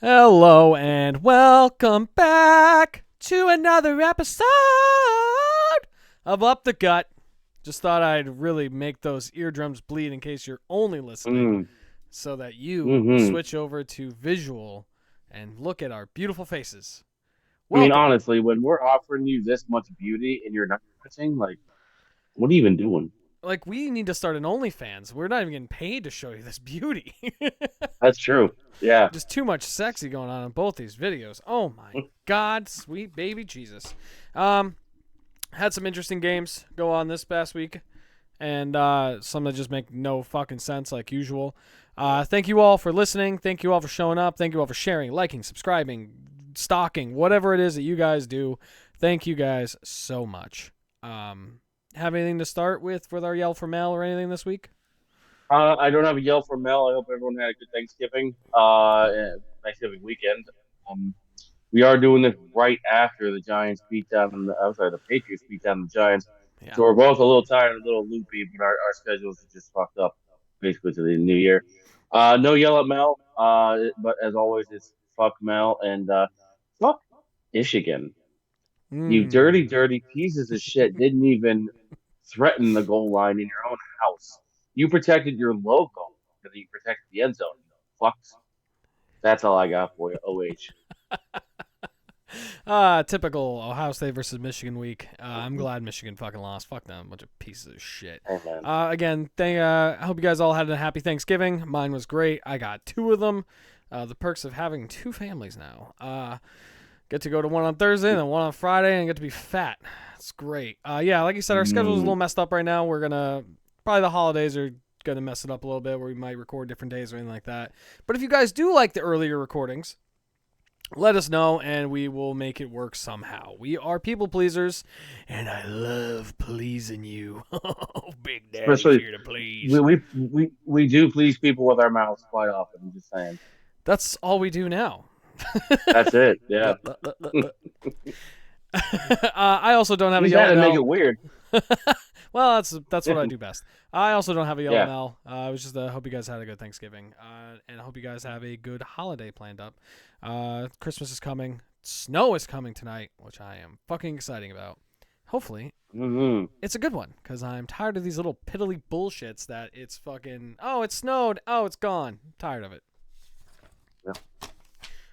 Hello and welcome back to another episode of Up the Gut. Just thought I'd really make those eardrums bleed in case you're only listening Mm, so that you hmm switch over to visual and look at our beautiful faces. I mean, Welcome. honestly, when we're offering you this much beauty and you're not touching, like, what are you even doing? Like, we need to start an OnlyFans. We're not even getting paid to show you this beauty. That's true. Yeah. Just too much sexy going on in both these videos. Oh my God, sweet baby Jesus. Had some interesting games go on this past week, and some that just make no fucking sense, like usual. Thank you all for listening. Thank you all for showing up. Thank you all for sharing, liking, subscribing, stalking, whatever it is that you guys do. Thank you guys so much. Have anything to start with our yell for mail or anything this week? I don't have a yell for Mel. I hope everyone had a good Thanksgiving, Thanksgiving weekend. Um, we are doing this right after the Giants beat down, I'm sorry, the Patriots beat down the Giants. Yeah. So we're both a little tired, a little loopy, but our schedules are just fucked up basically to the new year. No yell at Mel, but as always, it's fuck Mel and fuck Michigan. You dirty, Mm. dirty pieces of shit didn't even threaten the goal line in your own house. You protected your logo, and you protected the end zone. Fucks. That's all I got for you. OH. Typical Ohio State versus Michigan week. I'm glad Michigan fucking lost. Fuck them, bunch of pieces of shit. Hey man. Again, I hope you guys all had a happy Thanksgiving. Mine was great. I got two of them. The perks of having two families now. Get to go to one on Thursday and then one on Friday and get to be fat. It's great. Yeah, like you said, our schedule is a Mm, little messed up right now. We're gonna probably the holidays are gonna mess it up a little bit where we might record different days or anything like that. But if you guys do like the earlier recordings, let us know and we will make it work somehow. We are people pleasers, and I love pleasing you. Big Daddy's especially here to please. we do please people with our mouths quite often. I'm just saying. That's all we do now. That's it. Yeah. I also don't have You a just had yellow to make bell. it weird. Well, that's what I do best. I also don't have a yellow Yeah. bell. I was just hope you guys had a good Thanksgiving, and I hope you guys have a good holiday planned up. Christmas is coming. Snow is coming tonight, which I am fucking excited about. Hopefully, Hmm. it's a good one because I'm tired of these little piddly bullshits that it's fucking. Oh, it snowed. Oh, it's gone. I'm tired of it. Yeah.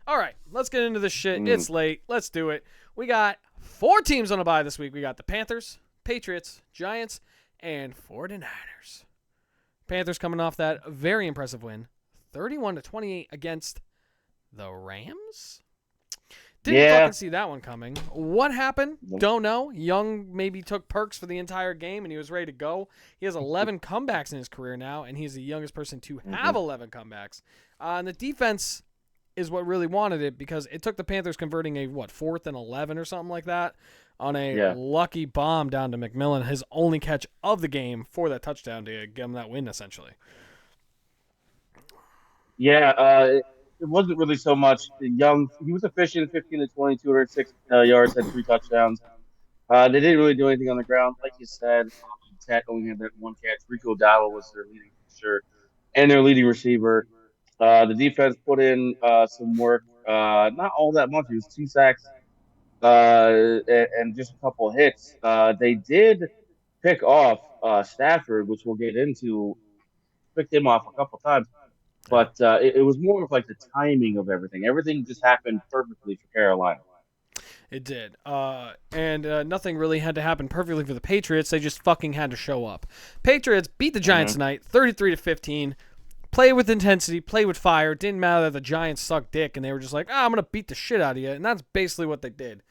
All right, let's get into this shit. Mm. It's late. Let's do it. We got four teams on a bye this week. We got the Panthers, Patriots, Giants, and 49ers. Panthers coming off that very impressive win, 31-28 against the Rams. Didn't Yeah. fucking see that one coming. What happened? Don't know. Young maybe took perks for the entire game and he was ready to go. He has 11 comebacks in his career now, and he's the youngest person to have Hmm. 11 comebacks. And the defense is what really wanted it because it took the Panthers converting a fourth and 11 or something like that on a Yeah. lucky bomb down to McMillan, his only catch of the game for that touchdown to give him that win essentially. Yeah. It wasn't really so much Young. He was efficient, 15 to 20, 206 yards, had three touchdowns. They didn't really do anything on the ground, like you said. Tat only had that one catch. Rico Dowdle was their leading rusher and their leading receiver. The defense put in some work. Not all that much. It was two sacks and just a couple of hits. They did pick off Stafford, which we'll get into. Picked him off a couple times, Yeah. but it was more of like the timing of everything. Everything just happened perfectly for Carolina. It did. And nothing really had to happen perfectly for the Patriots. They just fucking had to show up. Patriots beat the Giants Hmm. tonight, 33-15. Play with intensity, play with fire. Didn't matter that the Giants sucked dick and they were just like, I'm going to beat the shit out of you. And that's basically what they did.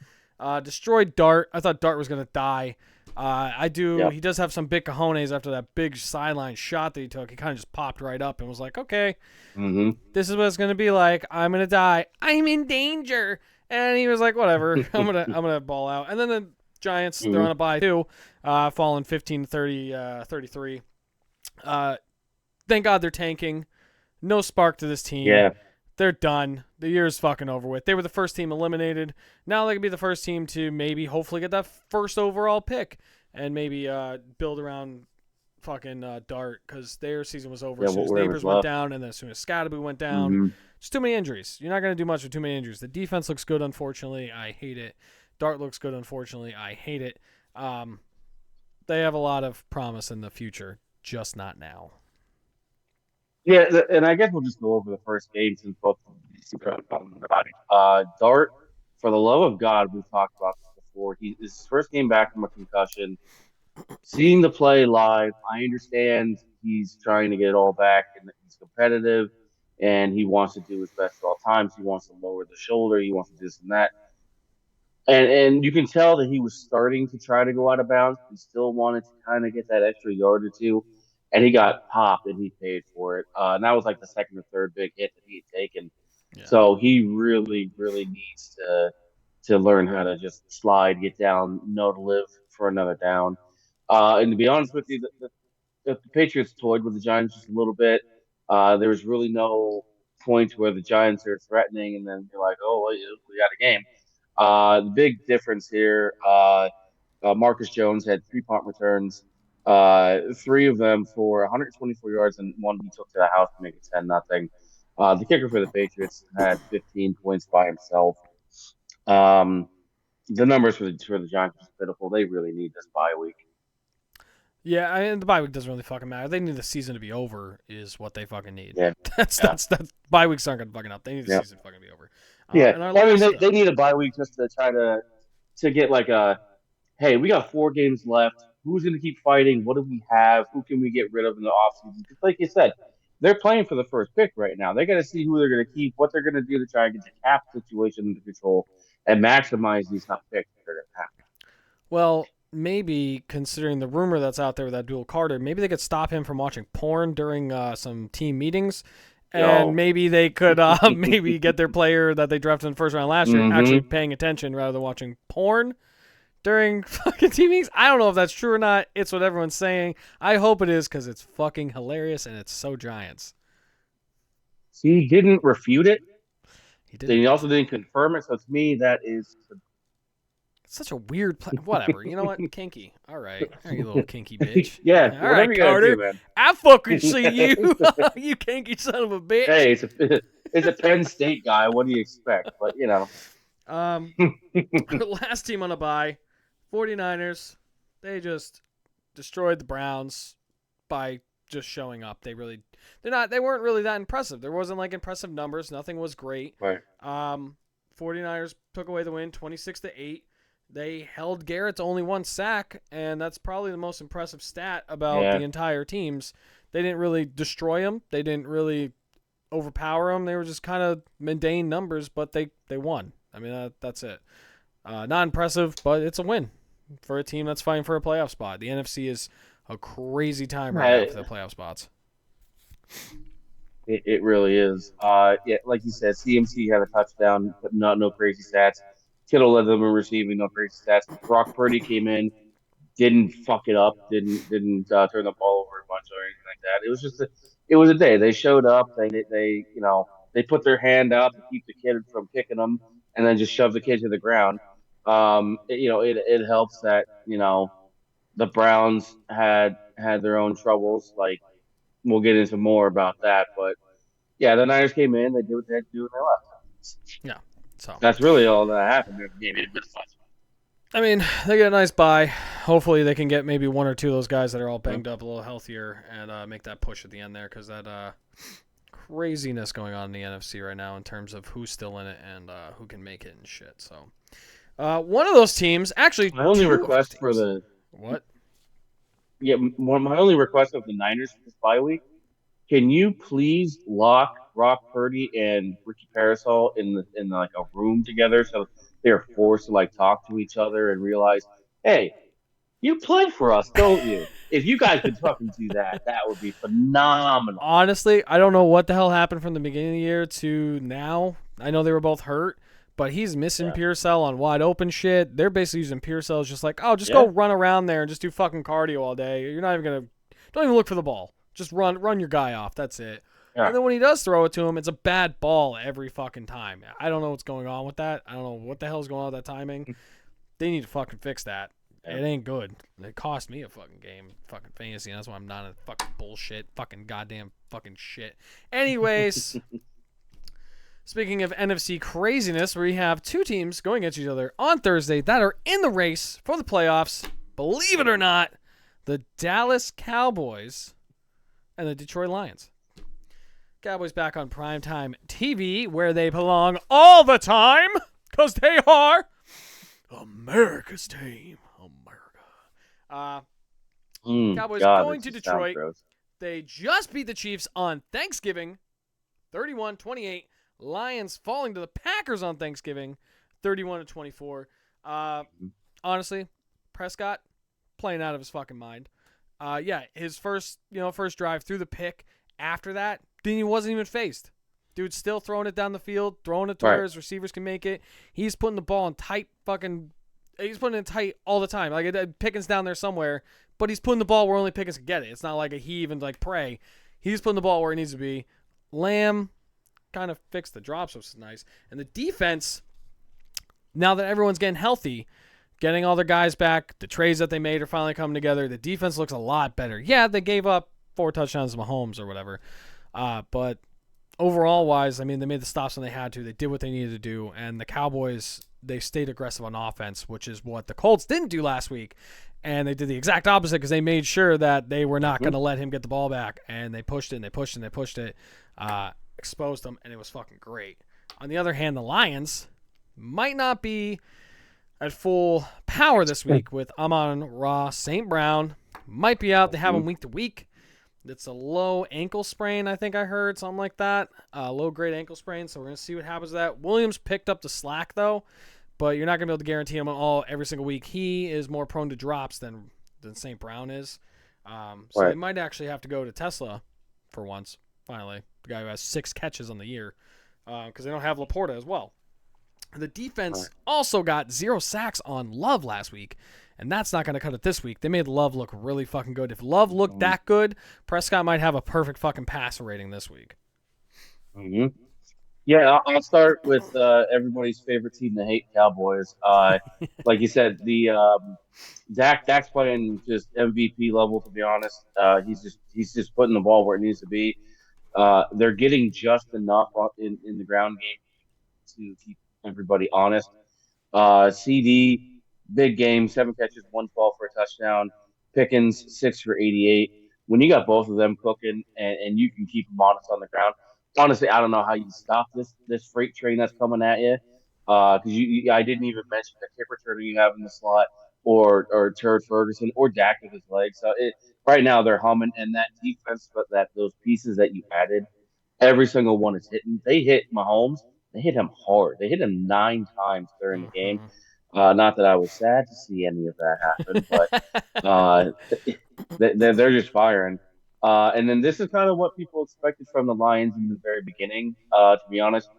Destroyed Dart. I thought Dart was going to die. I do. Yep. He does have some big cojones after that big sideline shot that he took. He kind of just popped right up and was like, okay, Hmm. this is what it's going to be like. I'm going to die. I'm in danger. And he was like, whatever. I'm gonna ball out. And then the Giants, they're Hmm. on a bye too, falling 15-30, 33. Thank God they're tanking. No spark to this team. Yeah. They're done. The year's fucking over with. They were the first team eliminated. Now they could be the first team to maybe hopefully get that first overall pick and maybe build around fucking Dart because their season was over Yeah. as soon as Whatever's Neighbors went left. down and then as soon as Scatterby went down. Hmm. Just too many injuries. You're not going to do much with too many injuries. The defense looks good, unfortunately. I hate it. Dart looks good, unfortunately. I hate it. They have a lot of promise in the future, just not now. Yeah, and I guess we'll just go over the first game since both of these teams are talking about it. Dart, for the love of God, we've talked about this before. This is his first game back from a concussion. Seeing the play live, I understand he's trying to get it all back and he's competitive and he wants to do his best at all times. He wants to lower the shoulder. He wants to do this and that. And you can tell that he was starting to try to go out of bounds. He still wanted to kind of get that extra yard or two. And he got popped and he paid for it. And that was like the second or third big hit that he had taken. Yeah. So he really, really needs to learn how to just slide, get down, know to live for another down. And to be honest with you, the Patriots toyed with the Giants just a little bit. There was really no point where the Giants are threatening, and then you're like, oh, we got a game. The big difference here, Marcus Jones had 3 punt returns, 3 of them for 124 yards, and 1 he took to the house to make it 10-0. The kicker for the Patriots had 15 points by himself. The numbers for the Giants are pitiful. They really need this bye week. Yeah, I mean, the bye week doesn't really fucking matter. They need the season to be over is what they fucking need. Yeah. That's bye weeks aren't gonna fucking up. They need the season to fucking be over. They need a bye week just to try to get like hey, we got 4 games left. Who's gonna keep fighting? What do we have? Who can we get rid of in the offseason? Just like you said, they're playing for the first pick right now. They got to see who they're going to keep, what they're going to do to try and get the cap situation under control and maximize these top picks that they're going to have. Well, maybe considering the rumor that's out there with Abdul Carter, maybe they could stop him from watching porn during some team meetings. And maybe they could maybe get their player that they drafted in the first round last year actually paying attention rather than watching porn during fucking team meetings. I don't know if that's true or not. It's what everyone's saying. I hope it is because it's fucking hilarious and it's so Giants. He didn't refute it. He didn't. He also didn't confirm it. So to me, that is... It's such a weird whatever. You know what? Kinky. All right. You little kinky bitch. Yeah. All right, Carter. Do, man. I fucking see you. You kinky son of a bitch. Hey, it's a Penn State guy. What do you expect? But, you know. Last team on a bye, 49ers. They just destroyed the Browns by just showing up. They weren't really that impressive. There wasn't like impressive numbers. Nothing was great. Right. 49ers took away the win 26-8. They held Garrett to only 1 sack, and that's probably the most impressive stat about the entire teams. They didn't really destroy them. They didn't really overpower them. They were just kind of mundane numbers, but they won. I mean, that's it. Not impressive, but it's a win for a team that's fighting for a playoff spot. The NFC is a crazy time right now for the playoff spots. It really is. Like you said, CMC had a touchdown, but no crazy stats. Kittle led them in receiving, no crazy stats. Brock Purdy came in, didn't fuck it up, didn't turn the ball over a bunch or anything like that. It was just it was a day. They showed up. They put their hand out to keep the kid from kicking them, and then just shove the kid to the ground. It helps that the Browns had their own troubles. Like we'll get into more about that, but yeah, the Niners came in. They did what they had to do, and they left. Yeah. So that's really all that happened in the game. I mean, they get a nice bye. Hopefully, they can get maybe 1 or 2 of those guys that are all banged up a little healthier and make that push at the end there because that craziness going on in the NFC right now in terms of who's still in it and who can make it and shit. So, one of those teams actually. My only request for the what? Yeah, my only request of the Niners for this bye week. Can you please lock Brock Purdy and Ricky Parasol in like a room together so they're forced to like talk to each other and realize, hey, you play for us, don't you? If you guys could fucking do that, that would be phenomenal. Honestly, I don't know what the hell happened from the beginning of the year to now. I know they were both hurt, but he's missing Pearsall on wide open shit. They're basically using Pearsall as just like, oh, just go run around there and just do fucking cardio all day. You're not even don't even look for the ball. Just run your guy off. That's it. Yeah. And then when he does throw it to him, it's a bad ball every fucking time. I don't know what's going on with that. I don't know what the hell's going on with that timing. They need to fucking fix that. It ain't good. It cost me a fucking game, fucking fantasy, and that's why I'm not in fucking bullshit, fucking goddamn fucking shit. Anyways, Speaking of NFC craziness, we have two teams going against each other on Thursday that are in the race for the playoffs. Believe it or not, the Dallas Cowboys and the Detroit Lions. Cowboys back on primetime TV where they belong all the time because they are America's team. America. Cowboys going to Detroit. They just beat the Chiefs on Thanksgiving, 31-28. Lions falling to the Packers on Thanksgiving, 31-24. Honestly, Prescott playing out of his fucking mind. His first drive through the pick. After that, he wasn't even faced. Dude's still throwing it down the field, throwing it to where his receivers can make it. He's putting the ball in tight he's putting it in tight all the time. Like, Pickens down there somewhere, but he's putting the ball where only Pickens can get it. It's not like a heave and like pray. He's putting the ball where it needs to be. Lamb kind of fixed the drops, which is nice. And the defense, now that everyone's getting healthy, getting all their guys back, the trades that they made are finally coming together. The defense looks a lot better. Yeah, they gave up 4 touchdowns to Mahomes or whatever. But overall wise, I mean, they made the stops when they had to. They did what they needed to do. And the Cowboys, they stayed aggressive on offense, which is what the Colts didn't do last week. And they did the exact opposite because they made sure that they were not going to let him get the ball back. And they pushed it and they pushed it and they pushed it. Exposed them, and it was fucking great. On the other hand, the Lions might not be at full power this week with Amon-Ra St. Brown. Might be out. They have him week to week. It's a low ankle sprain, I think I heard, something like that. Low-grade ankle sprain, so we're going to see what happens with that. Williams picked up the slack, though, but you're not going to be able to guarantee him every single week. He is more prone to drops than St. Brown is. So they might actually have to go to Tesla for once, finally. The guy who has 6 catches on the year, because they don't have Laporta as well. The defense also got 0 sacks on Love last week, and that's not going to cut it this week. They made Love look really fucking good. If Love looked that good, Prescott might have a perfect fucking passer rating this week. Mm-hmm. Yeah, I'll start with everybody's favorite team to hate, Cowboys. Like you said, the Dak's playing just MVP level. To be honest, he's just putting the ball where it needs to be. They're getting just enough in the ground game to keep everybody honest. CD, big game, 7 catches, 112 for a touchdown. Pickens, 6 for 88. When you got both of them cooking and you can keep them honest on the ground, honestly, I don't know how you stop this freight train that's coming at you. Because I didn't even mention the kick returner you have in the slot, or Turd Ferguson, or Dak with his legs. So right now they're humming, and that defense, but those pieces that you added, every single one is hitting. They hit Mahomes. They hit him hard. They hit him 9 times during the game. Not that I was sad to see any of that happen, but they're just firing. And then this is kind of what people expected from the Lions in the very beginning. To be honest,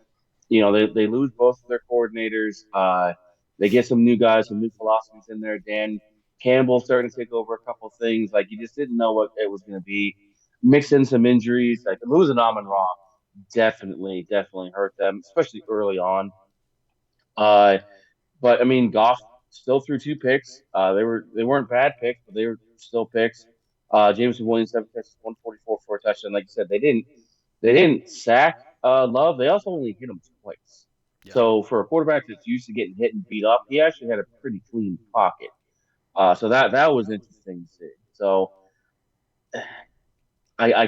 they lose both of their coordinators. They get some new guys, some new philosophies in there. Dan Campbell starting to take over a couple things. Like, you just didn't know what it was going to be. Mix in some injuries. Like, losing Amon-Ra definitely hurt them, especially early on. But I mean, Goff still threw 2 picks. They weren't bad picks, but they were still picks. Jameson Williams 7 catches, 144 for a touchdown. Like you said, they didn't sack Love. They also only hit him twice. Yeah. So for a quarterback that's used to getting hit and beat up, he actually had a pretty clean pocket. So that was interesting to see. So I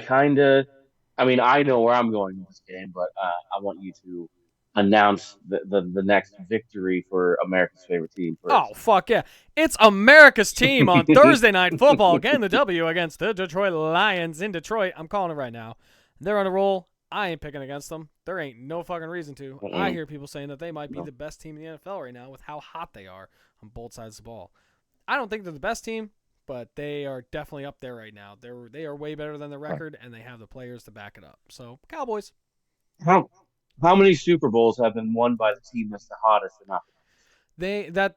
know where I'm going in this game, but I want you to announce the next victory for America's favorite team first. Oh, fuck yeah. It's America's team on Thursday Night Football. Getting the W against the Detroit Lions in Detroit. I'm calling it right now. They're on a roll. I ain't picking against them. There ain't no fucking reason to. I hear people saying that they might be the best team in the NFL right now with how hot they are on both sides of the ball. I don't think they're the best team, but they are definitely up there right now. They are way better than the record, and they have the players to back it up. So, Cowboys. How many Super Bowls have been won by the team that's the hottest and not?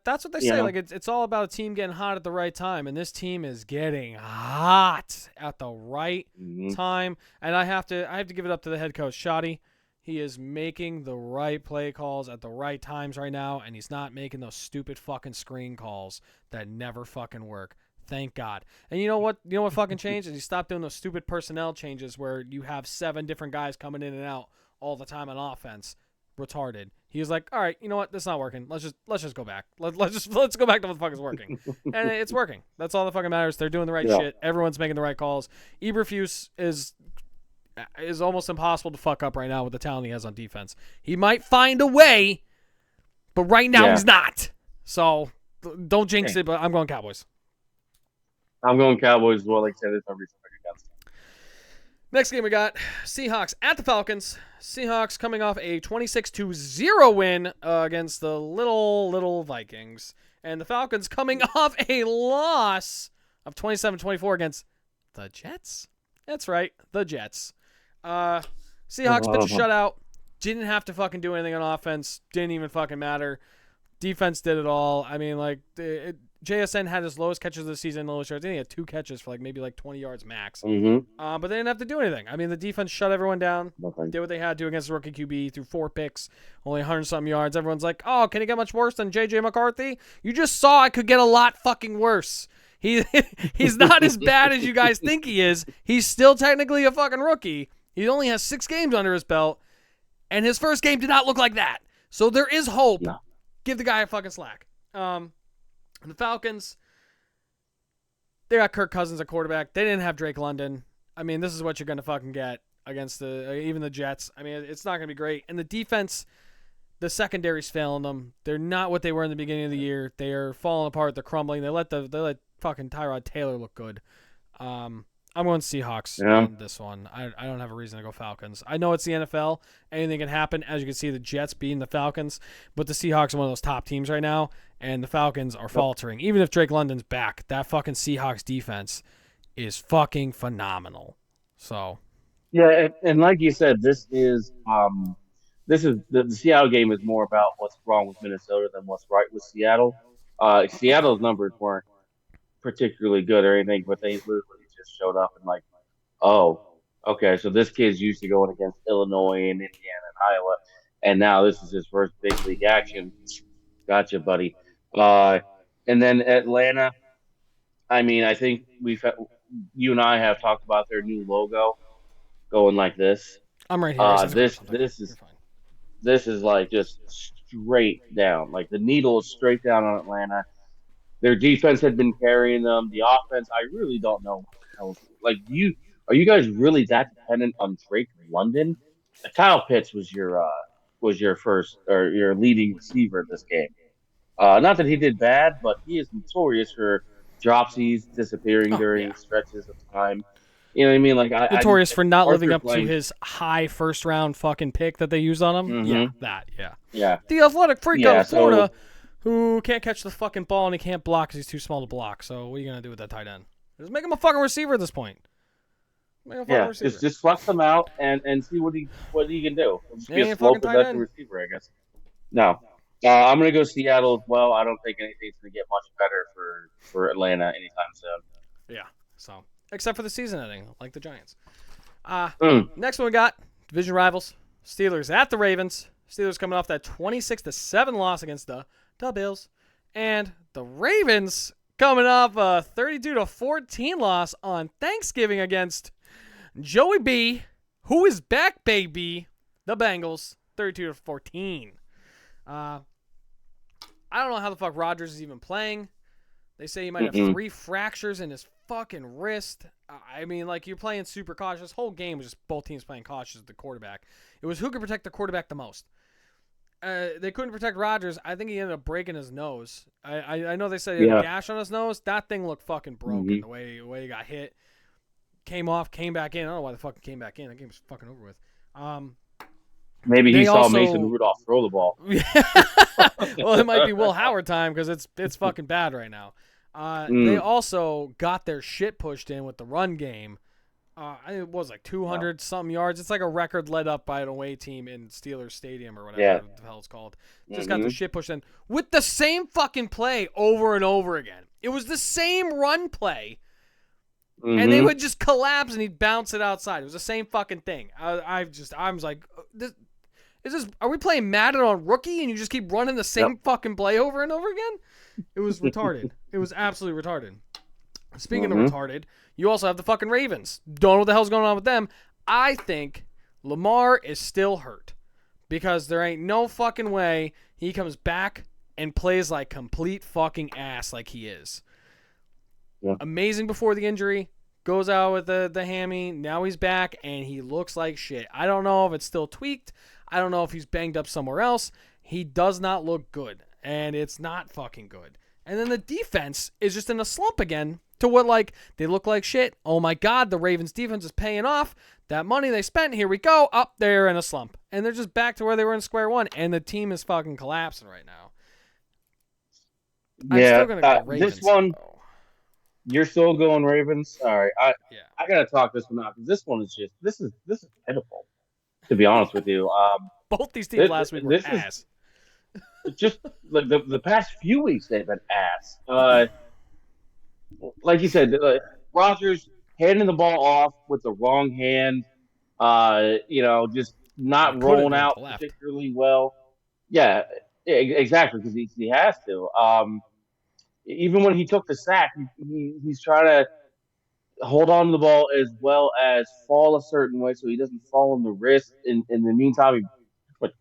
That's what they say. Like, it's all about a team getting hot at the right time, and this team is getting hot at the right time. And I have to give it up to the head coach, Shoddy. He is making the right play calls at the right times right now, and he's not making those stupid fucking screen calls that never fucking work. Thank God. And you know what? You know what fucking changed? Is he stopped doing those stupid personnel changes where you have 7 different guys coming in and out all the time on offense. retarded. He was like, all right, you know what? This is not working. Let's just go back. Let's go back to what the fuck is working, and it's working. That's all that fucking matters. They're doing the right shit. Everyone's making the right calls. Eberflus is almost impossible to fuck up right now with the talent he has on defense. He might find a way, but right now he's not. So don't jinx it. But I'm going Cowboys. I'm going Cowboys as well. Like I said, it's every against. Next game we got Seahawks at the Falcons. Seahawks coming off a 26-0 win against the little Vikings. And the Falcons coming off a loss of 27-24 against the Jets. That's right, the Jets. Seahawks pitched a shutout. Didn't have to fucking do anything on offense. Didn't even fucking matter. Defense did it all. I mean, like, JSN had his lowest catches of the season. Lowest yards. I think he had 2 catches for maybe 20 yards max. Mm-hmm. But they didn't have to do anything. I mean, the defense shut everyone down. Nothing. Did what they had to against the rookie QB. Threw 4 picks, only 100-something yards. Everyone's like, oh, can it get much worse than J.J. McCarthy? You just saw it could get a lot fucking worse. He's not as bad as you guys think he is. He's still technically a fucking rookie. He only has 6 games under his belt, and his first game did not look like that. So there is hope. No. Give the guy a fucking slack. The Falcons, they got Kirk Cousins at quarterback. They didn't have Drake London. I mean, this is what you're going to fucking get against even the Jets. I mean, it's not going to be great. And the defense, the secondary's failing them. They're not what they were in the beginning of the year. They are falling apart. They're crumbling. They let fucking Tyrod Taylor look good. I'm going Seahawks in this one. I don't have a reason to go Falcons. I know it's the NFL. Anything can happen. As you can see, the Jets beating the Falcons. But the Seahawks are one of those top teams right now, and the Falcons are faltering. Even if Drake London's back, that fucking Seahawks defense is fucking phenomenal. So, yeah, and like you said, this is the Seattle game is more about what's wrong with Minnesota than what's right with Seattle. Seattle's numbers weren't particularly good or anything, but they literally just showed up and oh, okay, so this kid's used to going against Illinois and Indiana and Iowa, and now this is his first big league action. Gotcha, buddy. And then Atlanta, I mean, I think you and I have talked about their new logo going like this. I'm right here. This is like just straight down. Like the needle is straight down on Atlanta. Their defense had been carrying them. The offense, I really don't know. Are you guys really that dependent on Drake London? Kyle Pitts was your first or your leading receiver this game. Not that he did bad, but he is notorious for dropsies, disappearing during stretches of time. You know what I mean? Notorious for not living up to his high first round fucking pick that they used on him. Mm-hmm. Yeah. The athletic freak out of Florida who can't catch the fucking ball and he can't block because he's too small to block. So what are you gonna do with that tight end? Just make him a fucking receiver at this point. Just flex him out and see what he can do. Just be a slow possession receiver, I guess. No. I'm going to go Seattle as well. I don't think anything's going to get much better for Atlanta anytime soon. Yeah, so except for the season ending, like the Giants. Next one we got, division rivals, Steelers at the Ravens. Steelers coming off that 26-7 loss against the Bills. And the Ravens coming off a 32-14 loss on Thanksgiving against Joey B, who is back, baby. The Bengals, 32-14. I don't know how the fuck Rodgers is even playing. They say he might have 3 fractures in his fucking wrist. I mean, you're playing super cautious. This whole game was just both teams playing cautious at the quarterback. It was who could protect the quarterback the most. They couldn't protect Rodgers. I think he ended up breaking his nose. I know they said he had a gash on his nose. That thing looked fucking broken the way he got hit. Came off, came back in. I don't know why the fuck he came back in. That game was fucking over with. Maybe he saw Mason Rudolph throw the ball. Well, it might be Will Howard time because it's fucking bad right now. They also got their shit pushed in with the run game. It was 200 something yards. It's like a record led up by an away team in Steelers Stadium or whatever the hell it's called. Just got their shit pushed in with the same fucking play over and over again. It was the same run play. And they would just collapse and he'd bounce it outside. It was the same fucking thing. I was like, are we playing Madden on rookie and you just keep running the same fucking play over and over again? It was retarded. It was absolutely retarded. Speaking of retarded, you also have the fucking Ravens. Don't know what the hell's going on with them. I think Lamar is still hurt because there ain't no fucking way he comes back and plays like complete fucking ass like he is. Yeah. Amazing before the injury, goes out with the hammy, now he's back, and he looks like shit. I don't know if it's still tweaked. I don't know if he's banged up somewhere else. He does not look good, and it's not fucking good. And then the defense is just in a slump again to what, like, they look like shit. Oh my God, the Ravens defense is paying off. That money they spent, here we go, up there in a slump. And they're just back to where they were in square one, and the team is fucking collapsing right now. I'm still going to go Ravens. This one, though. you're still going Ravens? All right. Yeah. I got to talk this one out because this one is just, this is pitiful, to be honest with you. Both these teams last week were ass. Just like the past few weeks, they've been ass. Like you said, Rodgers handing the ball off with the wrong hand. Just not rolling out particularly well. Yeah, exactly, because he has to. Even when he took the sack, he's trying to hold on to the ball as well as fall a certain way so he doesn't fall on the wrist. In the meantime, he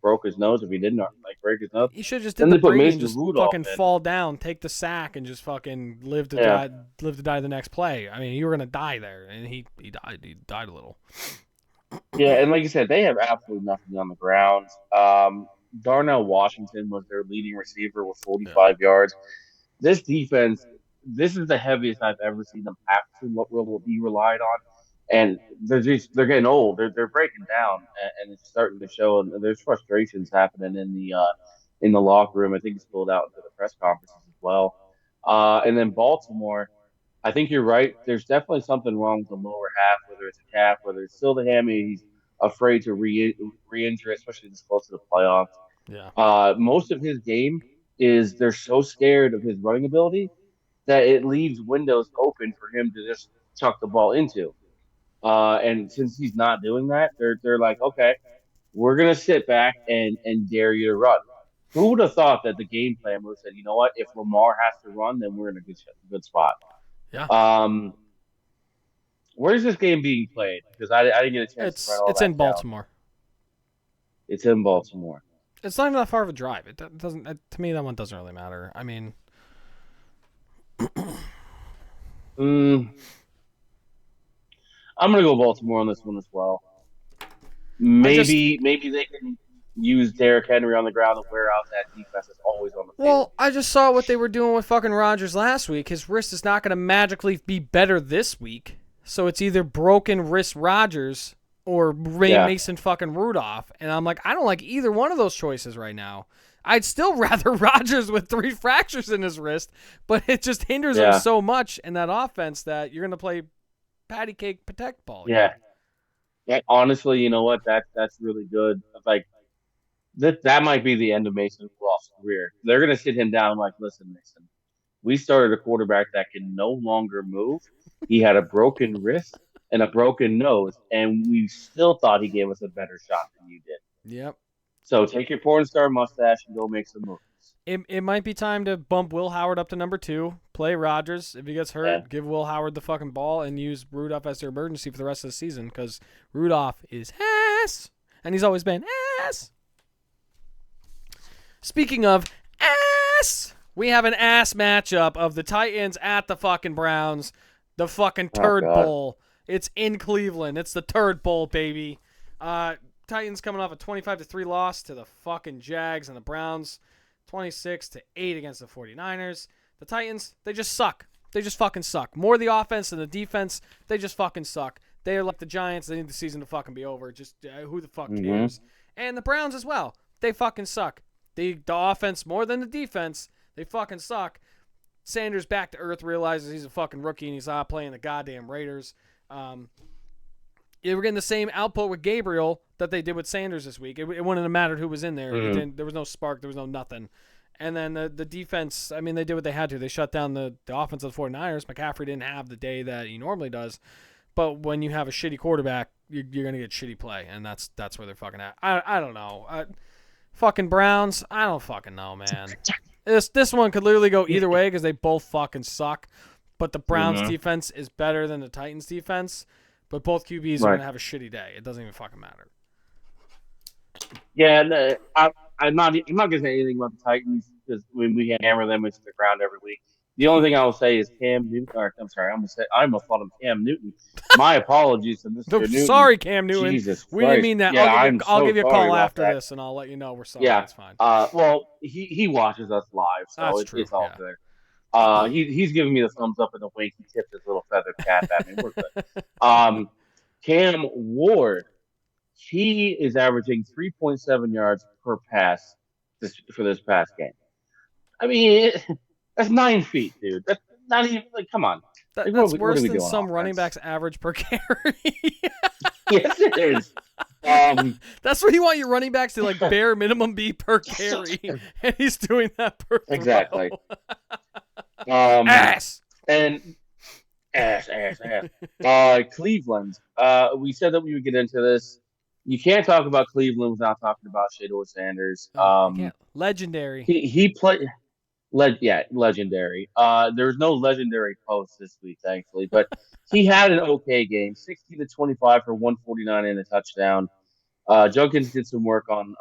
broke his nose if he didn't break his nose. He should have just did the Brady and just fucking fall down, take the sack, and just fucking live to die the next play. I mean, you were gonna die there, and he died. He died a little. Yeah, and like you said, they have absolutely nothing on the ground. Darnell Washington was their leading receiver with 45 yards. This defense, this is the heaviest I've ever seen them have to be relied on. And they're getting old. They're breaking down, and it's starting to show. And there's frustrations happening in the locker room. I think it's spilled out into the press conferences as well. And then Baltimore, I think you're right. There's definitely something wrong with the lower half, whether it's a calf, whether it's still the hammy. He's afraid to re-injure, especially this close to the playoffs. Yeah. Most of his game is they're so scared of his running ability that it leaves windows open for him to just chuck the ball into. And since he's not doing that, they're like, okay, we're gonna sit back and dare you to run. Who would have thought that the game plan would have said, you know what, if Lamar has to run, then we're in a good spot. Yeah. Where's this game being played? Because I didn't get a chance to write all It's in Baltimore. It's in Baltimore. It's not even that far of a drive. It doesn't. To me, that one doesn't really matter. I mean. I'm gonna go Baltimore on this one as well. Maybe they can use Derrick Henry on the ground and wear out that defense that's always on the field. Well, I just saw what they were doing with fucking Rodgers last week. His wrist is not going to magically be better this week, so it's either broken wrist Rodgers or Mason fucking Rudolph. And I'm like, I don't like either one of those choices right now. I'd still rather Rodgers with 3 fractures in his wrist, but it just hinders him so much in that offense that you're going to play patty cake protect ball. Yeah. Honestly, you know what? That's really good. Like that might be the end of Mason Rudolph's career. They're gonna sit him down like, listen, Mason, we started a quarterback that can no longer move. He had a broken wrist and a broken nose, and we still thought he gave us a better shot than you did. Yep. So take your porn star mustache and go make some moves. It might be time to bump Will Howard up to number 2, play Rodgers. If he gets hurt, give Will Howard the fucking ball, and use Rudolph as their emergency for the rest of the season, because Rudolph is ass, and he's always been ass. Speaking of ass, we have an ass matchup of the Titans at the fucking Browns, the fucking Turd Bowl. It's in Cleveland. It's the Turd Bowl, baby. Titans coming off a 25-3 loss to the fucking Jags, and the Browns 26-8 against the 49ers. The Titans, they just suck. They just fucking suck. More the offense than the defense. They just fucking suck. They're like the Giants. They need the season to fucking be over. Just who the fuck cares? And the Browns as well. They fucking suck. The offense more than the defense. They fucking suck. Sanders back to earth, realizes he's a fucking rookie and he's not playing the goddamn Raiders. We're getting the same output with Gabriel that they did with Sanders this week. It wouldn't have mattered who was in there. There was no spark. There was no nothing. And then the defense, I mean, they did what they had to. They shut down the offense of the 49ers. McCaffrey didn't have the day that he normally does. But when you have a shitty quarterback, you're going to get shitty play. And that's where they're fucking at. I don't know. Fucking Browns, I don't fucking know, man. This one could literally go either way because they both fucking suck. But the Browns defense is better than the Titans defense. But both QBs are going to have a shitty day. It doesn't even fucking matter. Yeah, no, I'm not gonna say anything about the Titans because when we hammer them into the ground every week. The only thing I will say is Cam Newton. Or I'm sorry, I almost called him Cam Newton. My apologies to Mr. Newton. Sorry, Cam Newton. Jesus We didn't Christ. mean that. Yeah, I'm I'll so give you a sorry call about after that. this, and I'll let you know we're sorry. Yeah. It's fine. Well, he watches us live, so That's true. it's all Yeah. good. He's giving me the thumbs up and the wink. He tipped his little feathered cap at me. We're good. Um, Cam Ward, he is averaging 3.7 yards per pass for this past game. I mean, that's 9 feet, dude. That's not even like. Come on, like, That's what are worse we than doing some on running offense? backs' average per carry. Yes, it is. Um, That's where you want your running backs to like bare minimum be per carry, and he's doing that per throw. exactly. Um, Ass. and ass. Cleveland. We said that we would get into this. You can't talk about Cleveland without talking about Shador Sanders. You can't. Legendary. He played. Legendary. There was no legendary post this week, thankfully, but he had an okay game. 16 to 25 for 149 and a touchdown. Junkins did some work on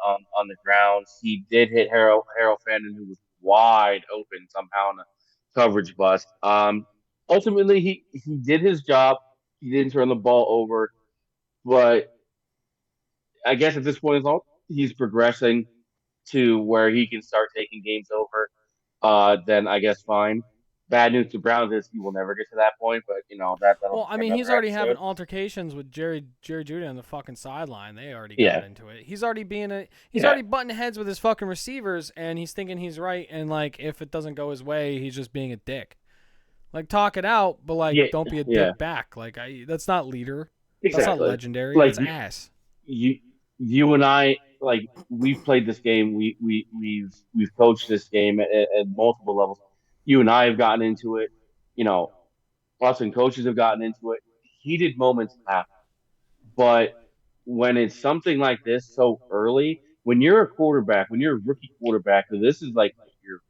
the ground. He did hit Harold Fandon, who was wide open somehow in a coverage bust. Ultimately, he did his job. He didn't turn the ball over, but I guess at this point, he's progressing to where he can start taking games over. Then I guess fine. Bad news to Browns is he will never get to that point, but that'll Well, be I for mean, he's another already having episode. altercations with Jerry Judy on the fucking sideline. They already got Yeah, into it. He's already he's yeah, already butting heads with his fucking receivers, and he's thinking he's right. And like, if it doesn't go his way, he's just being a dick. Like, talk it out, but yeah, like, don't be a yeah. dick back. Like, that's not leader. That's not Exactly. legendary. Like That's ass. you, you and I, like we've played this game. We've coached this game at multiple levels. You and I have gotten into it. You know, us and coaches have gotten into it. Heated moments happen, but when it's something like this so early, when you're a quarterback, when you're a rookie quarterback, and this is like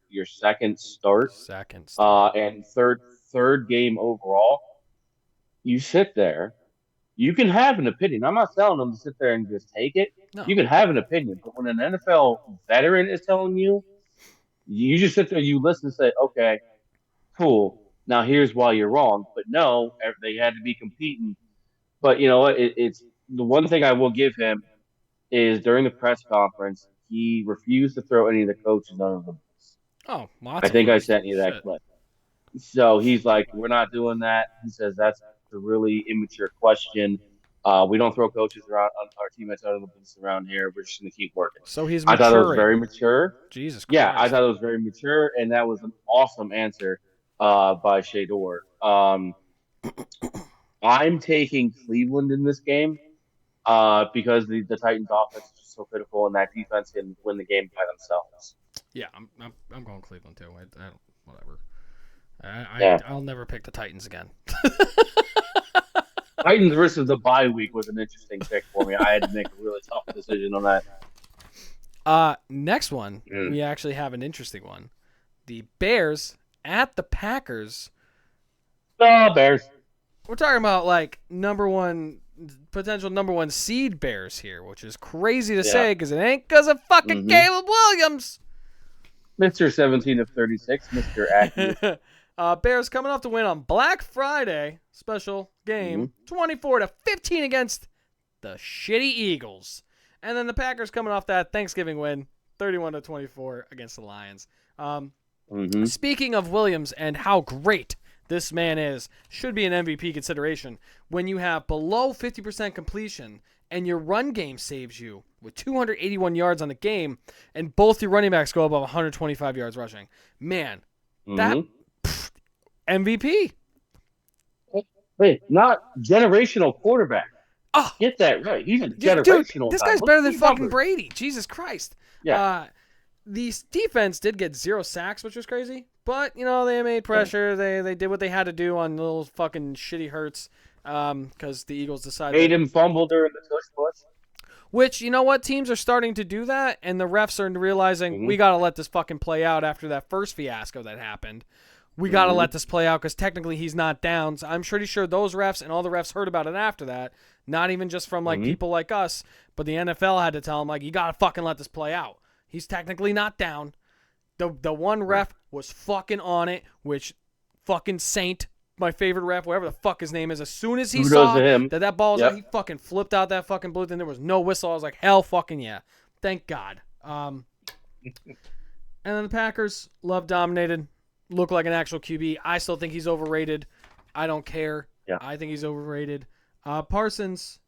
your second start, Second start. and third game overall, you sit there. You can have an opinion. I'm not telling them to sit there and just take it. No. You can have an opinion, but when an NFL veteran is telling you, you just sit there, you listen and say, okay, cool. Now here's why you're wrong. But no, they had to be competing. But you know what? It's the one thing I will give him is during the press conference, he refused to throw any of the coaches under the bus. Oh, lots I of think I firsts. sent you that Shit. clip. So he's like, we're not doing that. He says that's a really immature question. We don't throw coaches around our teammates out of the bus around here. We're just going to keep working. So he's I thought it was maturing. very mature. Jesus Yeah, I Christ. thought it was very mature, and that was an awesome answer by Shador. I'm taking Cleveland in this game because the Titans' offense is just so critical, and that defense can win the game by themselves. Yeah, I'm going Cleveland too. I don't, whatever. Yeah. I'll never pick the Titans again. Titans versus the bye week was an interesting pick for me. I had to make a really tough decision on that. Next one, we actually have an interesting one. The Bears at the Packers. Oh, Bears. We're talking about like potential number one seed Bears here, which is crazy to say because it ain't because of fucking Caleb Williams. Mr. 17 of 36, Mr. Accurate. Bears coming off the win on Black Friday, special game, 24-15 against the shitty Eagles. And then the Packers coming off that Thanksgiving win, 31-24 against the Lions. Speaking of Williams and how great this man is, should be an MVP consideration. When you have below 50% completion and your run game saves you with 281 yards on the game, and both your running backs go above 125 yards rushing. Man, that MVP. Wait, not generational quarterback. Oh, get that right. He's a generational. Dude, this guy's better than fucking Brady. Jesus Christ. Yeah. The defense did get 0 sacks, which was crazy. But, they made pressure. They did what they had to do on little fucking shitty Hurts because the Eagles decided. Made him fumble during the tush push. Which, you know what? Teams are starting to do that, and the refs are realizing we got to let this fucking play out after that first fiasco that happened. We got to let this play out because technically he's not down. So I'm pretty sure those refs and all the refs heard about it after that. Not even just from like Mhm. people like us, but the NFL had to tell him like, you gotta fucking let this play out. He's technically not down. The one ref was fucking on it, which fucking Saint, my favorite ref, whatever the fuck his name is, as soon as he Kudos saw to him. that ball was Yep. out, he fucking flipped out that fucking blue thing. There was no whistle. I was like, hell fucking yeah. Thank God. And then the Packers, Love dominated, look like an actual QB. I still think he's overrated. I don't care. Yeah. I think he's overrated. Parsons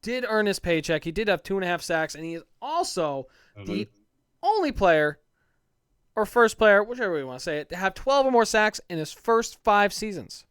did earn his paycheck. He did have 2.5 sacks, and he is also the only player or first player, whichever way you want to say it, to have 12 or more sacks in his first 5 seasons.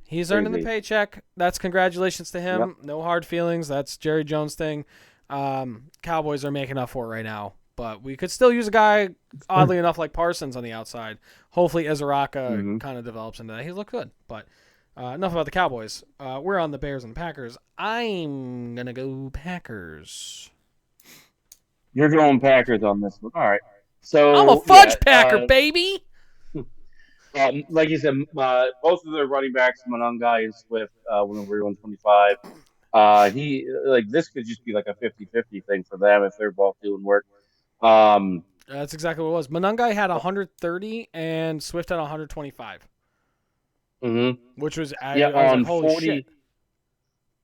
He's earning the paycheck. That's congratulations to him. Yep. No hard feelings. That's Jerry Jones' thing. Cowboys are making up for it right now. But we could still use a guy, oddly enough, like Parsons on the outside. Hopefully Ezeraka kind of develops into that. He looked good. But enough about the Cowboys. We're on the Bears and Packers. I'm going to go Packers. You're going Packers on this one. All right. So I'm a fudge packer, baby. Like you said, both of their running backs, Monangai and Swift, when we were 125. This could just be like a 50-50 thing for them if they're both doing work. That's exactly what it was. Monangai had 130 and Swift had 125. Which was on holy 40 shit.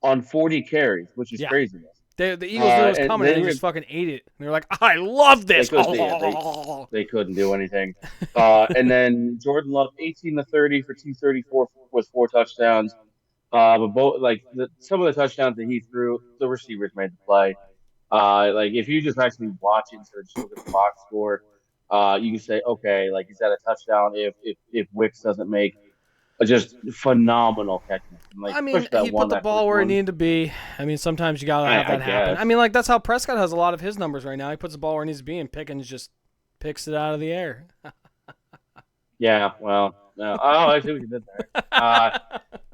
On 40 carries, which is crazy. The Eagles knew it was coming and they just fucking ate it. And they were like, I love this. They couldn't do anything. And then Jordan Love, 18 to 30 for 234 with 4 touchdowns. But both some of the touchdowns that he threw, the receivers made the play. If you just actually watch it instead of just look at the box score, you can say, okay, like is that a touchdown if Wicks doesn't make a just phenomenal catch? I mean, he put the ball where it needed to be. I mean, sometimes you gotta have that happen. I mean, like that's how Prescott has a lot of his numbers right now. He puts the ball where it needs to be, and Pickens just picks it out of the air. Yeah, well, no. Oh, I see what you did there.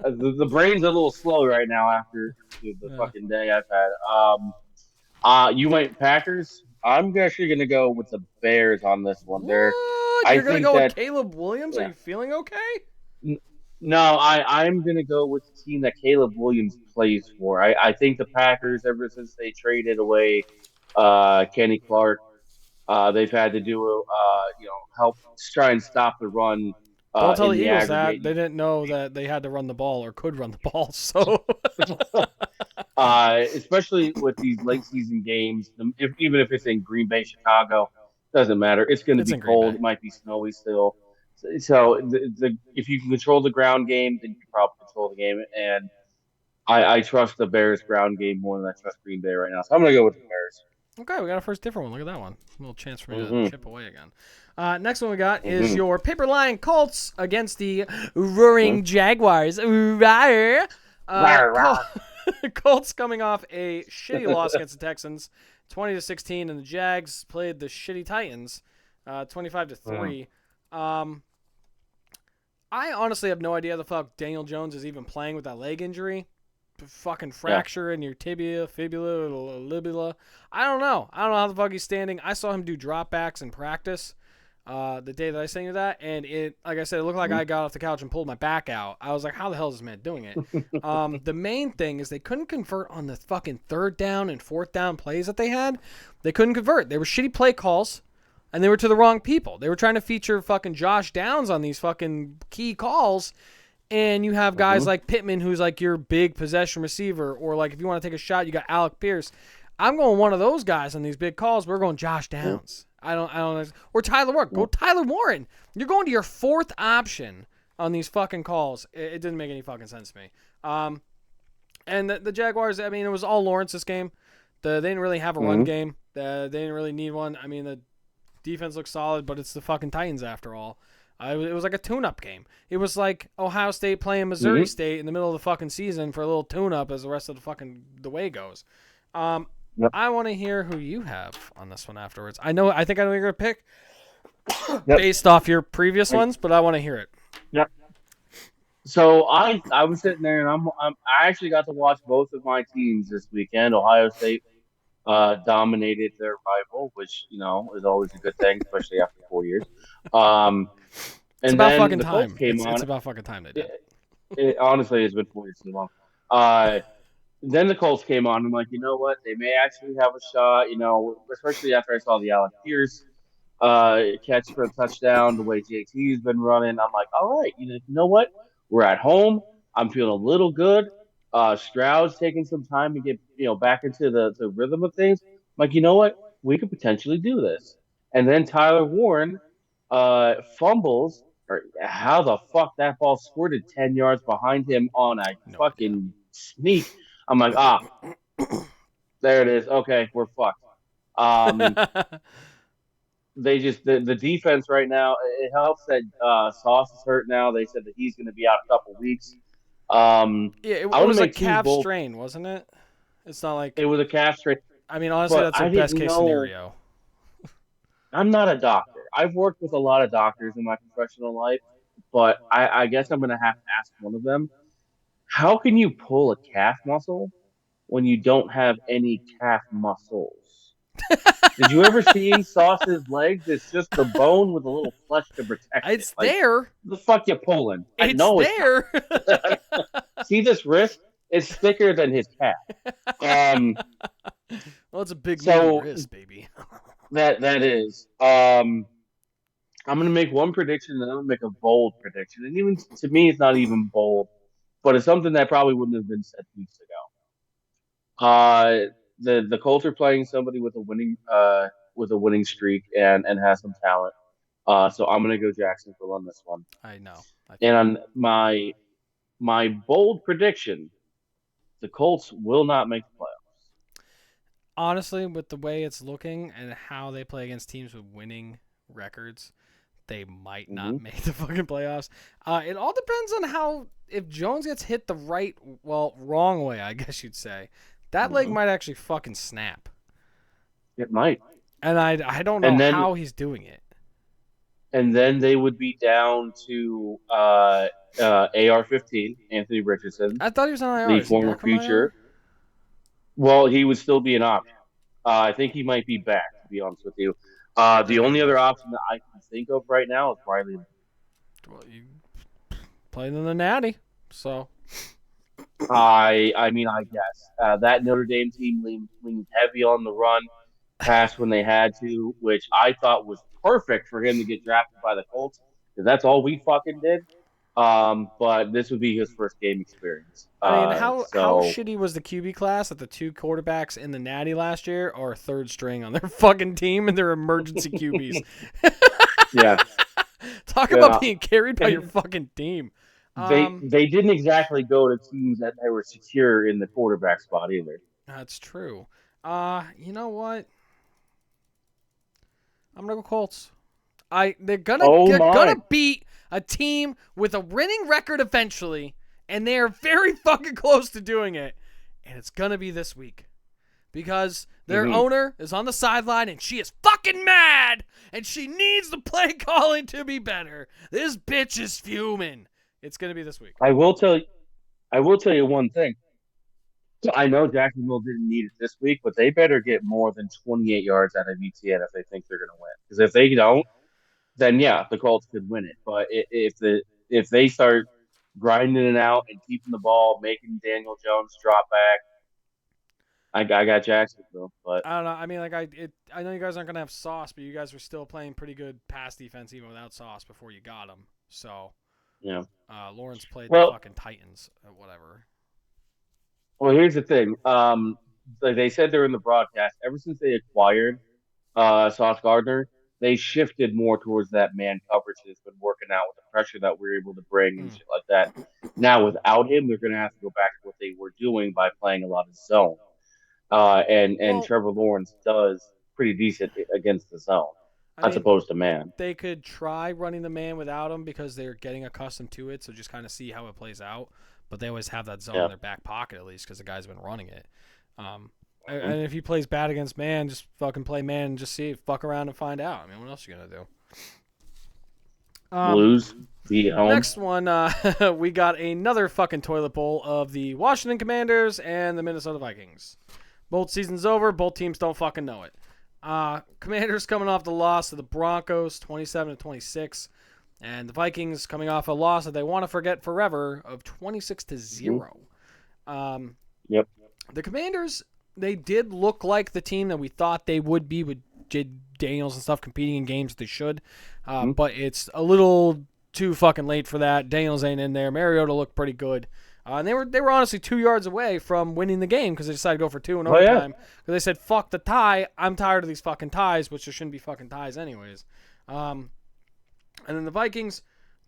The brain's a little slow right now after the fucking day I've had. You went Packers. I'm actually going to go with the Bears on this one. You're going to go with Caleb Williams? Yeah. Are you feeling okay? No, I'm going to go with the team that Caleb Williams plays for. I think the Packers, ever since they traded away Kenny Clark, they've had to do help try and stop the run. Don't tell the Eagles that. They didn't know that they had to run the ball or could run the ball. So, especially with these late season games, even if it's in Green Bay, Chicago, doesn't matter. It's going to be cold. It might be snowy still. So if you can control the ground game, then you can probably control the game. And I trust the Bears ground game more than I trust Green Bay right now. So I'm going to go with the Bears. Okay, we got our first different one. Look at that one. A little chance for me to chip away again. Next one we got is your Paper Lion Colts against the Roaring Jaguars. Colts coming off a shitty loss against the Texans, 20-16, and the Jags played the shitty Titans, 25-3. I honestly have no idea the fuck Daniel Jones is even playing with that leg injury. Fucking fracture in your tibia, fibula, libula. I don't know how the fuck he's standing. I saw him do dropbacks in practice the day that I sang to that, and it, like I said, it looked like I got off the couch and pulled my back out. I was like, how the hell is this man doing it? The main thing is they couldn't convert on the fucking 3rd down and 4th down plays that they had. They couldn't convert. They were shitty play calls, and they were to the wrong people. They were trying to feature fucking Josh Downs on these fucking key calls. And you have guys like Pittman, who's like your big possession receiver, or like if you want to take a shot, you got Alec Pierce. I'm going one of those guys on these big calls. We're going Josh Downs. I don't. Or Tyler Warren. Go Tyler Warren. You're going to your 4th option on these fucking calls. It didn't make any fucking sense to me. And the Jaguars. I mean, it was all Lawrence this game. They didn't really have a run game. They didn't really need one. I mean, the defense looks solid, but it's the fucking Titans after all. It was like a tune-up game. It was like Ohio State playing Missouri State in the middle of the fucking season for a little tune-up as the rest of the way goes. I want to hear who you have on this one afterwards. I think I know you're gonna pick based off your previous ones, but I want to hear it. Yep. So I was sitting there and I actually got to watch both of my teams this weekend. Ohio State dominated their rival, which is always a good thing, especially after 4 years. It's about fucking time. It's about fucking time they did. Honestly, it's been 4 years too long. then the Colts came on. I'm like, you know what? They may actually have a shot. Especially after I saw the Alec Pierce catch for a touchdown, the way JT's been running. I'm like, all right, you know what? We're at home. I'm feeling a little good. Stroud's taking some time to get back into the rhythm of things. I'm like, you know what? We could potentially do this. And then Tyler Warren fumbles, or how the fuck that ball squirted 10 yards behind him on a No idea. fucking sneak. I'm like, there it is. Okay, we're fucked. Um, they just the defense right now. It helps that Sauce is hurt now. They said that he's going to be out a couple weeks. Yeah, it I want to was a make teams calf both. strain, wasn't it? It's not like. It was a calf strain, I mean, honestly, but that's a I best didn't case know. scenario. I'm not a doctor. I've worked with a lot of doctors in my professional life, but I guess I'm going to have to ask one of them. How can you pull a calf muscle when you don't have any calf muscles? Did you ever see Sauce's legs? It's just the bone with a little flesh to protect it. It's Like, there. the fuck you pulling? I It's know it's there. not. See this wrist? It's thicker than his calf. Um, Well, it's a big meaty so wrist, baby. that is. I'm gonna make one prediction, and then I'm gonna make a bold prediction. And even to me, it's not even bold, but it's something that probably wouldn't have been said weeks ago. The Colts are playing somebody with a winning streak and has some talent. So I'm gonna go Jacksonville on this one. I know. I And figured. on my bold prediction, the Colts will not make the playoffs. Honestly, with the way it's looking and how they play against teams with winning records, they might Mm-hmm. not make the fucking playoffs. It all depends on how if Jones gets hit the wrong way, I guess you'd say. That leg Mm-hmm. might actually fucking snap. It might, And I don't know and then how he's doing it. they would be down to AR-15, Anthony Richardson, I thought he was on IR. the Is he former back from IR? future. Well, he would still be an option. I think he might be back, to be honest with you. The only other option that I can think of right now is Riley. Well, you played in the Natty, so I mean, I guess that Notre Dame team leaned heavy on the run, pass when they had to, which I thought was perfect for him to get drafted by the Colts because that's all we fucking did. But this would be his first game experience. I mean, how So shitty was the QB class that the two quarterbacks in the Natty last year are third string on their fucking team and they're emergency QBs? yeah, Talk yeah. about being carried by your fucking team. They didn't exactly go to teams that they were secure in the quarterback spot either. That's true. You know what? I'm gonna go Colts. They're Oh my! gonna beat a team with a winning record eventually, and they are very fucking close to doing it. And it's gonna be this week. Because their owner is on the sideline and she is fucking mad and she needs the play calling to be better. This bitch is fuming. It's gonna be this week. I will tell you one thing. I know Jacksonville didn't need it this week, but they better get more than 28 yards out of ETN if they think they're going to win. Because if they don't, then yeah, the Colts could win it. But if they start grinding it out and keeping the ball, making Daniel Jones drop back, I got Jacksonville. But I don't know. I mean, like I know you guys aren't gonna have Sauce, but you guys were still playing pretty good pass defense even without Sauce before you got him. So, you know, Lawrence played the well, fucking Titans, whatever. here's the thing. Like they said during the broadcast, ever since they acquired Sauce Gardner, they shifted more towards that man coverage that's been working out with the pressure that we're able to bring and shit like that. Now, without him, they're going to have to go back to what they were doing by playing a lot of zone. And Trevor Lawrence does pretty decent against the zone, I as mean, opposed to man. they could try running the man without him because they're getting accustomed to it. So just kind of see how it plays out. But they always have that zone in their back pocket at least because the guy's been running it. And if he plays bad against man, just fucking play man and just see, fuck around and find out. I mean, what else are you gonna do? Lose, be at home. Next one, we got another fucking toilet bowl of the Washington Commanders and the Minnesota Vikings. Both seasons over. Both teams don't fucking know it. Commanders coming off the loss to the Broncos, 27-26, and the Vikings coming off a loss that they want to forget forever of 26-0. Yep. The Commanders, they did look like the team that we thought they would be with Jay Daniels and stuff competing in games that they should. But it's a little too fucking late for that. Daniels ain't in there. Mariota looked pretty good. And they were honestly 2 yards away from winning the game because they decided to go for 2 in overtime. Because they said, fuck the tie. I'm tired of these fucking ties, which there shouldn't be fucking ties anyways. And then the Vikings,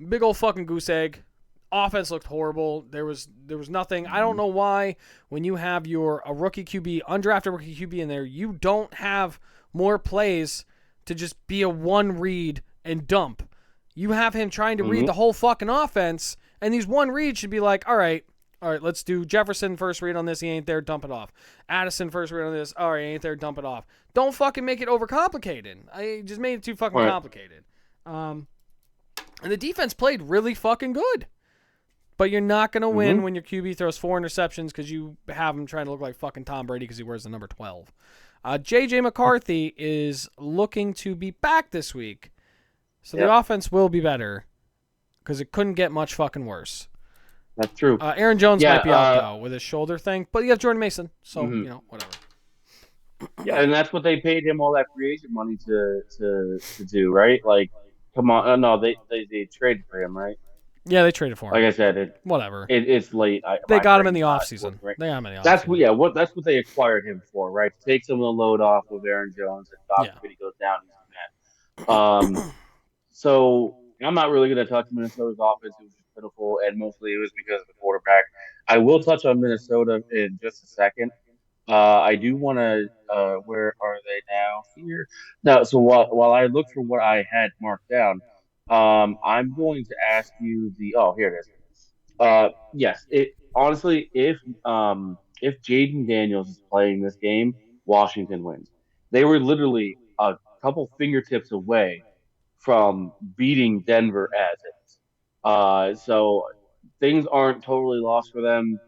big old fucking goose egg. Offense looked horrible. There was nothing. I don't know why when you have a rookie QB, undrafted rookie QB in there, you don't have more plays to just be a one read and dump. You have him trying to read the whole fucking offense, and these one reads should be like, all right, let's do Jefferson first read on this. He ain't there, dump it off. Addison first read on this. All right, he ain't there, dump it off. Don't fucking make it overcomplicated. I just made it too fucking complicated. And the defense played really fucking good. But you're not going to win when your QB throws 4 interceptions because you have him trying to look like fucking Tom Brady because he wears the number 12. J.J. McCarthy is looking to be back this week. So the offense will be better because it couldn't get much fucking worse. That's true. Aaron Jones might be out, though, with his shoulder thing. But you have Jordan Mason, so, whatever. Yeah, and that's what they paid him all that free agent money to do, right? Like, come on. No, they traded for him, right? Yeah, they traded for him. Like I said, whatever. It's late. They got him in the offseason. Right? They got him in the offseason. That's what they acquired him for, right? To take some of the load off of Aaron Jones and God forbid he goes down. So I'm not really going to touch Minnesota's offense. It was just pitiful, and mostly it was because of the quarterback. I will touch on Minnesota in just a second. I do want to. Where are they now? Here. No. So while I look for what I had marked down, I'm going to ask you the. Oh, here it is. Yes. Honestly, if Jaden Daniels is playing this game, Washington wins. They were literally a couple fingertips away from beating Denver as is. So things aren't totally lost for them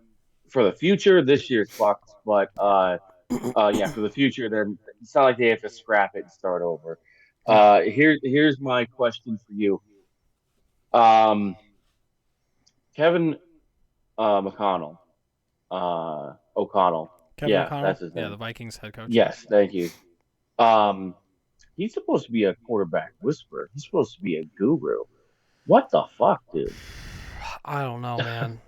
for the future. This year's fucked, but for the future, then it's not like they have to scrap it and start over. Here's my question for you. Kevin O'Connell. Kevin O'Connell? That's his name. Yeah, the Vikings head coach. Yes, thank you. He's supposed to be a quarterback whisperer. He's supposed to be a guru. What the fuck, dude? I don't know, man.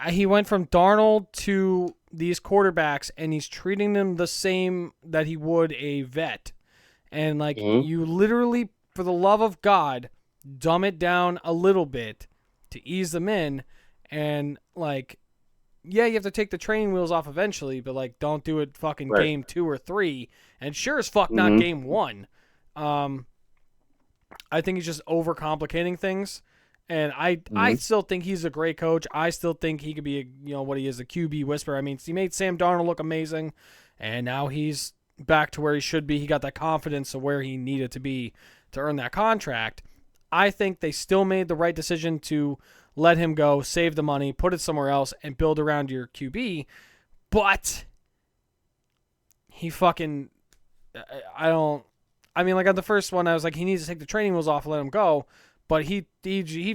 He went from Darnold to these quarterbacks, and he's treating them the same that he would a vet. And you literally, for the love of God, dumb it down a little bit to ease them in, and you have to take the training wheels off eventually, but don't do it fucking game 2 or 3, and sure as fuck not game 1. I think he's just overcomplicating things, and I still think he's a great coach. I still think he could be what he is, a QB whisperer. I mean, he made Sam Darnold look amazing, and now he's back to where he should be. He got that confidence of where he needed to be to earn that contract. I think they still made the right decision to let him go, save the money, put it somewhere else, and build around your QB. But he fucking, on the first one, I was like, he needs to take the training wheels off and let him go. But he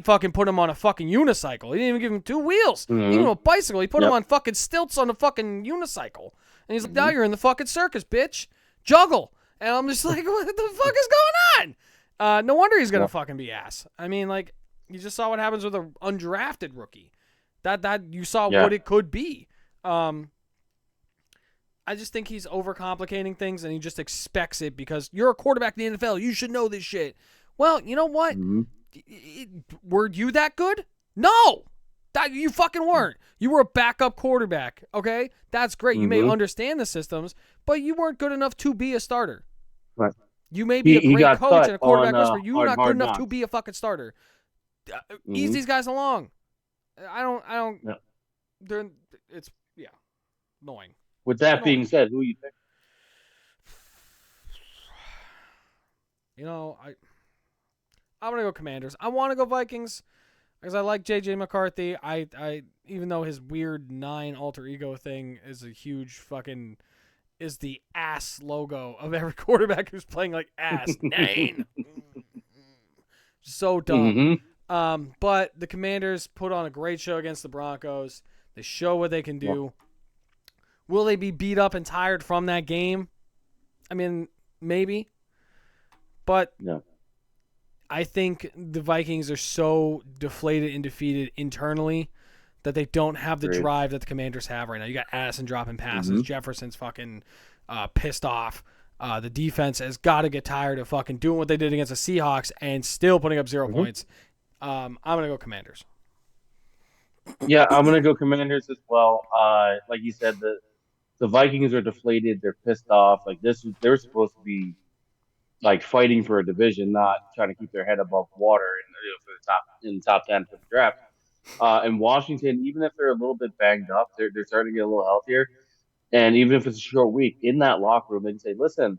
fucking put him on a fucking unicycle. He didn't even give him 2 wheels. He didn't give him a bicycle. He put him on fucking stilts on a fucking unicycle. And he's like, now you're in the fucking circus, bitch. Juggle. And I'm just like, what the fuck is going on? No wonder he's going to fucking be ass. I mean, you just saw what happens with an undrafted rookie. That you saw what it could be. I just think he's overcomplicating things, and he just expects it because you're a quarterback in the NFL. You should know this shit. Well, you know what? Were you that good? No. You fucking weren't. You were a backup quarterback, okay? That's great. You may understand the systems, but you weren't good enough to be a starter. Right. You may be a great coach and a quarterback whisperer. You're not good enough to be a fucking starter. Ease these guys along. I don't. No. It's annoying. With that being said, who you think? I'm gonna go Commanders. I want to go Vikings because I like J.J. McCarthy. I even though his weird 9 alter ego thing is a huge fucking is the ass logo of every quarterback who's playing like ass 9. So dumb. But the Commanders put on a great show against the Broncos. They show what they can do. Will they be beat up and tired from that game? I mean, maybe. But No. I think the Vikings are so deflated and defeated internally that they don't have the Agreed. drive that the Commanders have right now. You got Addison dropping passes. Jefferson's fucking pissed off. The defense has got to get tired of fucking doing what they did against the Seahawks and still putting up 0 points. I'm going to go Commanders. Yeah, I'm gonna go Commanders as well. Like you said, the Vikings are deflated. They're pissed off. Like they're supposed to be like fighting for a division, not trying to keep their head above water for the top 10 for the draft. And Washington, even if they're a little bit banged up, they're starting to get a little healthier. And even if it's a short week, in that locker room, they can say, "Listen,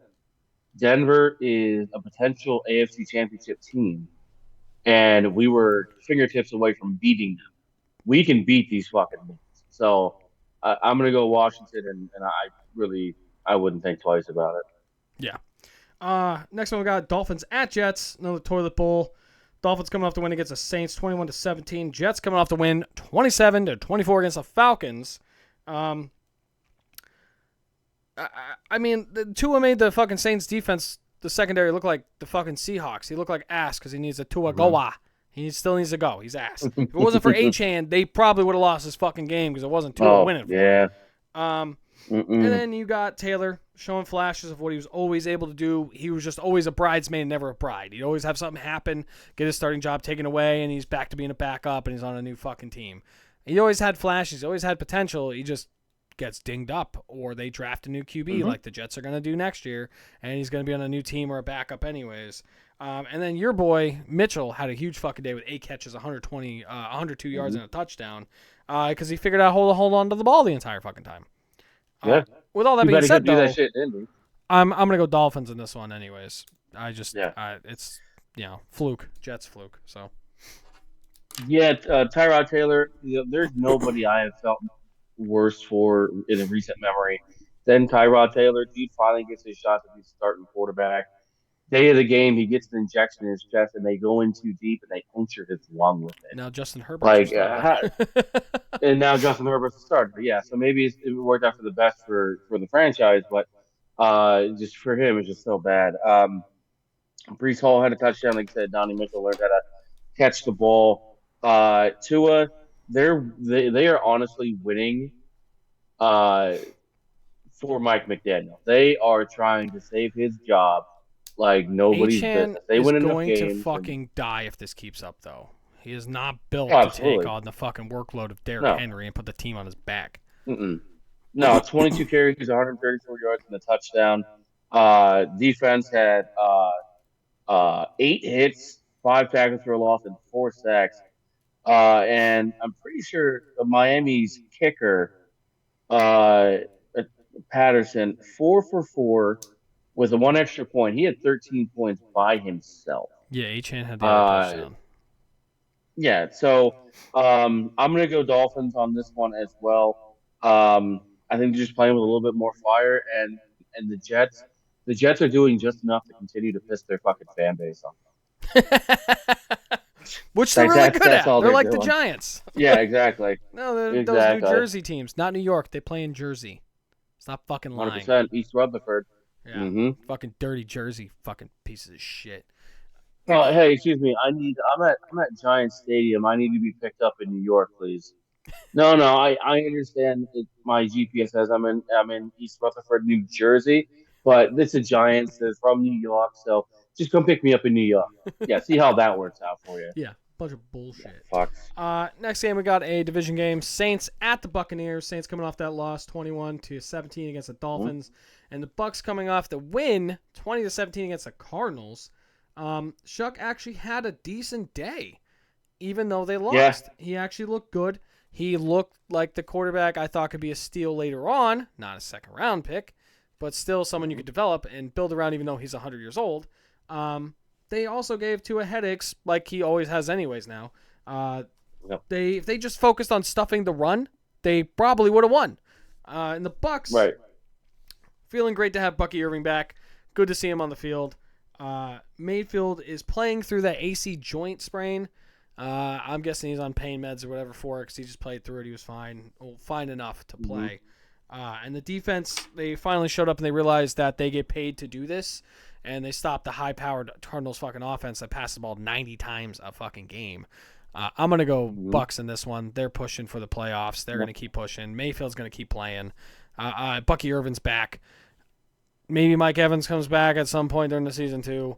Denver is a potential AFC Championship team, and we were fingertips away from beating them. We can beat these fucking things." So I'm gonna go Washington, and I wouldn't think twice about it. Yeah. Next one we got Dolphins at Jets. Another toilet bowl. Dolphins coming off the win against the Saints, 21-17. Jets coming off the win, 27-24 against the Falcons. I mean, Tua made the fucking Saints defense, the secondary, look like the fucking Seahawks. He looked like ass because he needs a Tua Goa. He still needs to go. He's ass. If it wasn't for Achane, they probably would have lost this fucking game because it wasn't Tua winning. Yeah. And then you got Taylor showing flashes of what he was always able to do. He was just always a bridesmaid, never a bride. He'd always have something happen, get his starting job taken away, and he's back to being a backup, and he's on a new fucking team. He always had flashes. He always had potential. He just gets dinged up, or they draft a new QB like the Jets are going to do next year, and he's going to be on a new team or a backup anyways. And then your boy, Mitchell, had a huge fucking day with 8 catches, 102 yards, and a touchdown because he figured out how to hold on to the ball the entire fucking time. Yeah. With all that being said, do though, that shit, didn't he? I'm gonna go Dolphins in this one, anyways. It's fluke, Jets fluke. So Yeah, Tyrod Taylor. There's nobody I have felt worse for in a recent memory than Tyrod Taylor. Dude finally gets his shot to be starting quarterback. Day of the game, he gets an injection in his chest, and they go in too deep, and they puncture his lung with it. Now Justin Herbert. And now Justin Herbert's the starter. Yeah, so maybe it worked out for the best for the franchise, but just for him, it's just so bad. Breece Hall had a touchdown. Like I said, Donnie Mitchell learned how to catch the ball. Tua, they are honestly winning for Mike McDaniel. They are trying to save his job like nobody's business. They win enough games. He's going to fucking die if this keeps up, though. He is not built to take on the fucking workload of Derrick Henry and put the team on his back. No, 22 carries, 134 yards, and a touchdown. Defense had 8 hits, 5 tackles for a loss, and 4 sacks. And I'm pretty sure Miami's kicker, Patterson, 4 for 4 with a 1 extra point. He had 13 points by himself. Yeah, Achane had the other touchdown. Yeah, so I'm going to go Dolphins on this one as well. I think they're just playing with a little bit more fire, and the Jets are doing just enough to continue to piss their fucking fan base off. Which they're really good at. They're like the Giants. Yeah, exactly. No, they're those New Jersey teams, not New York. They play in Jersey. Stop fucking lying. 100% East Rutherford. Yeah, fucking dirty Jersey, fucking pieces of shit. Oh, hey, excuse me. I'm at Giants Stadium. I need to be picked up in New York, please. No, I understand. My GPS says I'm in East Rutherford, New Jersey, but this is Giants. They're from New York, so just come pick me up in New York. Yeah, see how that works out for you. Yeah, bunch of bullshit. Yeah, next game we got a division game. Saints at the Buccaneers. Saints coming off that loss, 21-17 against the Dolphins, and the Bucs coming off the win, 20-17 against the Cardinals. Shuck actually had a decent day, even though they lost. Yeah. He actually looked good. He looked like the quarterback I thought could be a steal later on, not a second-round pick, but still someone you could develop and build around even though he's 100 years old. They also gave Tua headaches like he always has anyways now. If they just focused on stuffing the run, they probably would have won. And the Bucs, feeling great to have Bucky Irving back. Good to see him on the field. Mayfield is playing through that AC joint sprain. I'm guessing he's on pain meds or whatever for it because he just played through it. He was fine, fine enough to play. And the defense, they finally showed up and they realized that they get paid to do this, and they stopped the high-powered Cardinals fucking offense that passed the ball 90 times a fucking game. I'm going to go Bucks in this one. They're pushing for the playoffs. They're going to keep pushing. Mayfield's going to keep playing. Bucky Irvin's back. Maybe Mike Evans comes back at some point during the season too.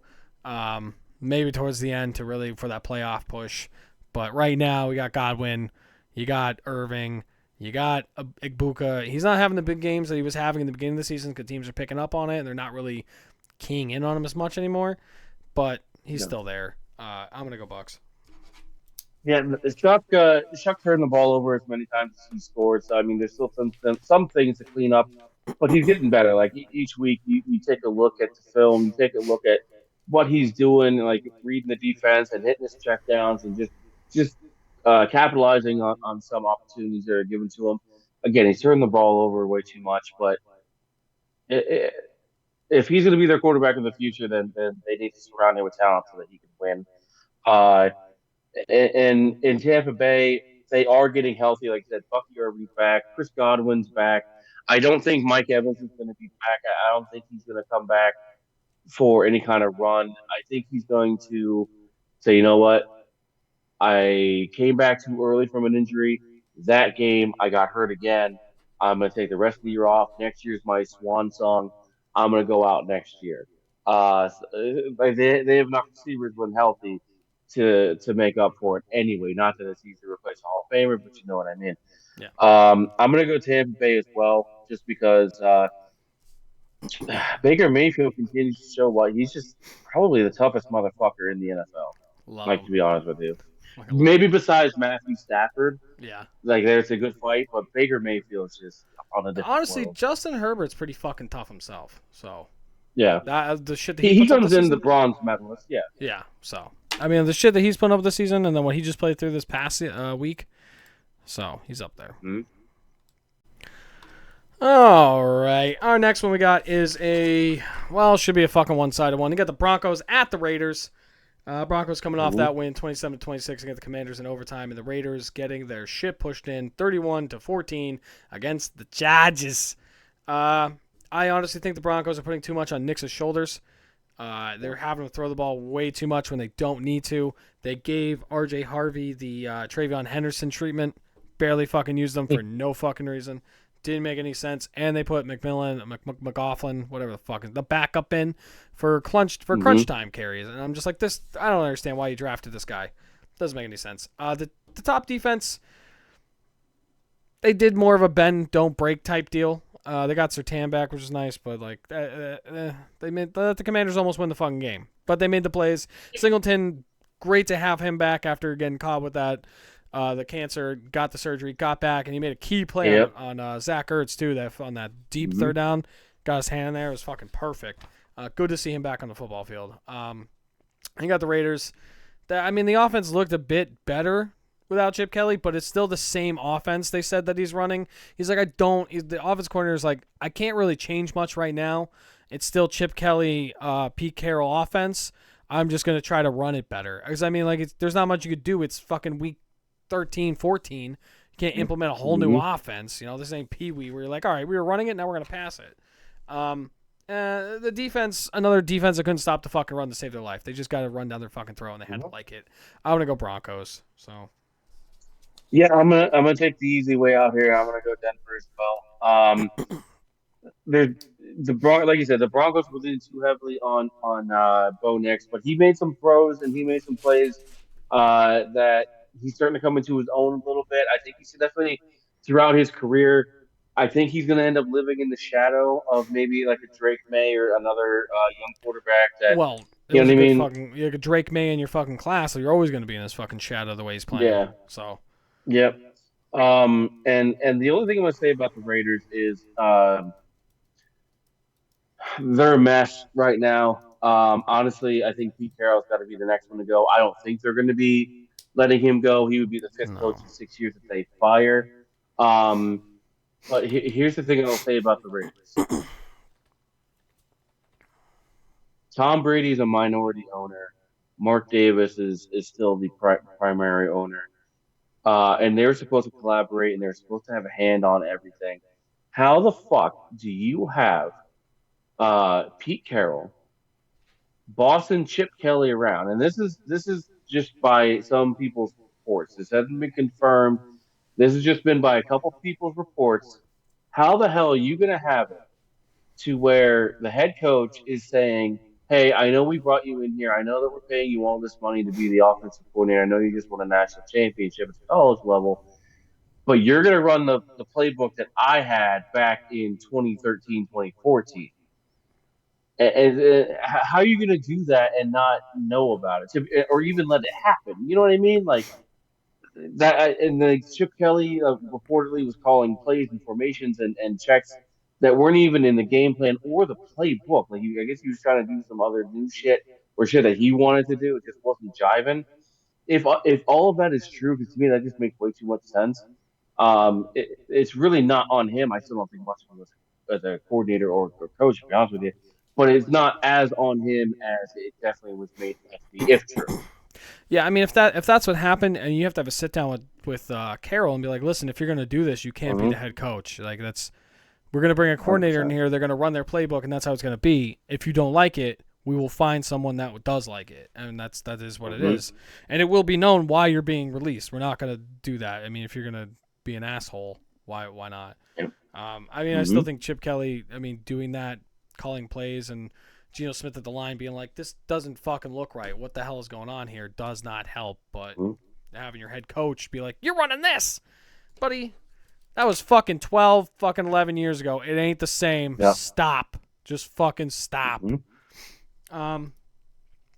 Maybe towards the end for that playoff push. But right now we got Godwin. You got Irving. You got Igbuka. He's not having the big games that he was having in the beginning of the season because teams are picking up on it and they're not really keying in on him as much anymore. But he's still there. I'm going to go Bucks. Yeah, Chuck turned the ball over as many times as he scored. So I mean, there's still some things to clean up, but he's getting better. Like each week, you take a look at the film, you take a look at what he's doing, like reading the defense and hitting his checkdowns and just capitalizing on some opportunities that are given to him. Again, he's turned the ball over way too much, but if he's going to be their quarterback in the future, then they need to surround him with talent so that he can win. And in Tampa Bay, they are getting healthy. Like I said, Bucky Irvin's back. Chris Godwin's back. I don't think Mike Evans is going to be back. I don't think he's going to come back for any kind of run. I think he's going to say, you know what? I came back too early from an injury. That game, I got hurt again. I'm going to take the rest of the year off. Next year's my swan song. I'm going to go out next year. They have enough receivers when healthy to make up for it anyway. Not that it's easy to replace a Hall of Famer, but you know what I mean. Yeah. I'm gonna go Tampa Bay as well, just because Baker Mayfield continues to show why he's just probably the toughest motherfucker in the NFL. To be honest with you, maybe besides Matthew Stafford. Yeah. Like there's a good fight, but Baker Mayfield's just on a different Honestly, world. Justin Herbert's pretty fucking tough himself. So yeah, the shit that he comes in the bronze medalist. Yeah. Yeah. So I mean, the shit that he's putting up this season, and then what he just played through this past week. So he's up there. Mm-hmm. All right. Our next one we got is should be a fucking one-sided one. You got the Broncos at the Raiders. Broncos coming off that win 27-26 against the Commanders in overtime, and the Raiders getting their shit pushed in 31-14 against the Chargers. I honestly think the Broncos are putting too much on Nick's shoulders. They're having to throw the ball way too much when they don't need to. They gave R.J. Harvey the Travion Henderson treatment. Barely fucking used them for no fucking reason. Didn't make any sense. And they put McLaughlin, whatever the fuck, the backup in for crunch time carries. And I'm just like, this. I don't understand why you drafted this guy. Doesn't make any sense. The top defense, they did more of a bend, don't break type deal. They got Surtain back, which is nice, but like they made the Commanders almost win the fucking game. But they made the plays. Singleton, great to have him back after getting caught with that. The cancer, got the surgery, got back, and he made a key play on Zach Ertz too. That on that deep third down, got his hand in there. It was fucking perfect. Good to see him back on the football field. You got the Raiders. The offense looked a bit better without Chip Kelly, but it's still the same offense they said that he's running. He's like, the offense coordinator is like, I can't really change much right now. It's still Chip Kelly, Pete Carroll offense. I'm just going to try to run it better. Because, there's not much you could do. It's fucking week 13, 14. You can't implement a whole new offense. This ain't Pee-wee where you're like, all right, we were running it, now we're going to pass it. The defense, another defense that couldn't stop the fucking run to save their life. They just got to run down their fucking throat, and they had to like it. I'm going to go Broncos. So. Yeah, I'm gonna take the easy way out here. I'm gonna go Denver as well. Like you said, the Broncos were leaning too heavily on Bo Nix, but he made some throws and he made some plays that he's starting to come into his own a little bit. I think he's definitely throughout his career. I think he's gonna end up living in the shadow of maybe like a Drake May or another young quarterback. That you know what I mean? You're like a Drake May in your fucking class, so you're always gonna be in his fucking shadow the way he's playing. Yeah. So. Yep. And the only thing I'm gonna say about the Raiders is they're a mess right now. Honestly, I think Pete Carroll's got to be the next one to go. I don't think they're going to be letting him go. He would be the fifth coach in 6 years if they fire. But here's the thing I'll say about the Raiders. Tom Brady's a minority owner. Mark Davis is still the primary owner. And they're supposed to collaborate and they're supposed to have a hand on everything. How the fuck do you have Pete Carroll, Boston Chip Kelly around? And this is just by some people's reports. This hasn't been confirmed. This has just been by a couple people's reports. How the hell are you gonna have it to where the head coach is saying, "Hey, I know we brought you in here. I know that we're paying you all this money to be the offensive coordinator. I know you just won a national championship at the college level, but you're going to run the playbook that I had back in 2013, 2014. And how are you going to do that and not know about it, or even let it happen? You know what I mean? Like that. And then Chip Kelly reportedly was calling plays and formations and checks that weren't even in the game plan or the playbook. Like I guess he was trying to do some other new shit or shit that he wanted to do. It just wasn't jiving. If all of that is true, because to me that just makes way too much sense. It's really not on him. I still don't think much of him as a coordinator or coach, to be honest with you. But it's not as on him as it definitely was made to be, if true. Yeah, I mean, if that's what happened, and you have to have a sit down with Carroll and be like, listen, if you're gonna do this, you can't be the head coach. Like we're gonna bring a coordinator 100%. In here. They're gonna run their playbook, and that's how it's gonna be. If you don't like it, we will find someone that does like it, and that is what it is. And it will be known why you're being released. We're not gonna do that. I mean, if you're gonna be an asshole, why not? Yep. I mean, I still think Chip Kelly. I mean, doing that, calling plays, and Geno Smith at the line being like, this doesn't fucking look right. What the hell is going on here? Does not help. But having your head coach be like, you're running this, buddy. That was fucking 12, fucking 11 years ago. It ain't the same. Yeah. Stop. Just fucking stop.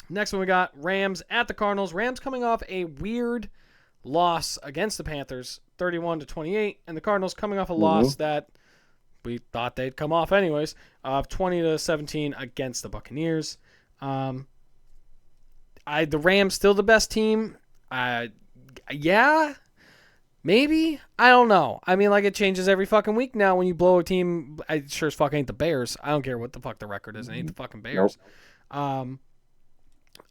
Next one we got Rams at the Cardinals. Rams coming off a weird loss against the Panthers, 31-28, and the Cardinals coming off a loss that we thought they'd come off anyways, of 20-17 against the Buccaneers. The Rams still the best team. Yeah, maybe. I don't know. I mean, like, it changes every fucking week now when you blow a team. I sure as fuck ain't the Bears. I don't care what the fuck the record is. It ain't the fucking Bears. Nope.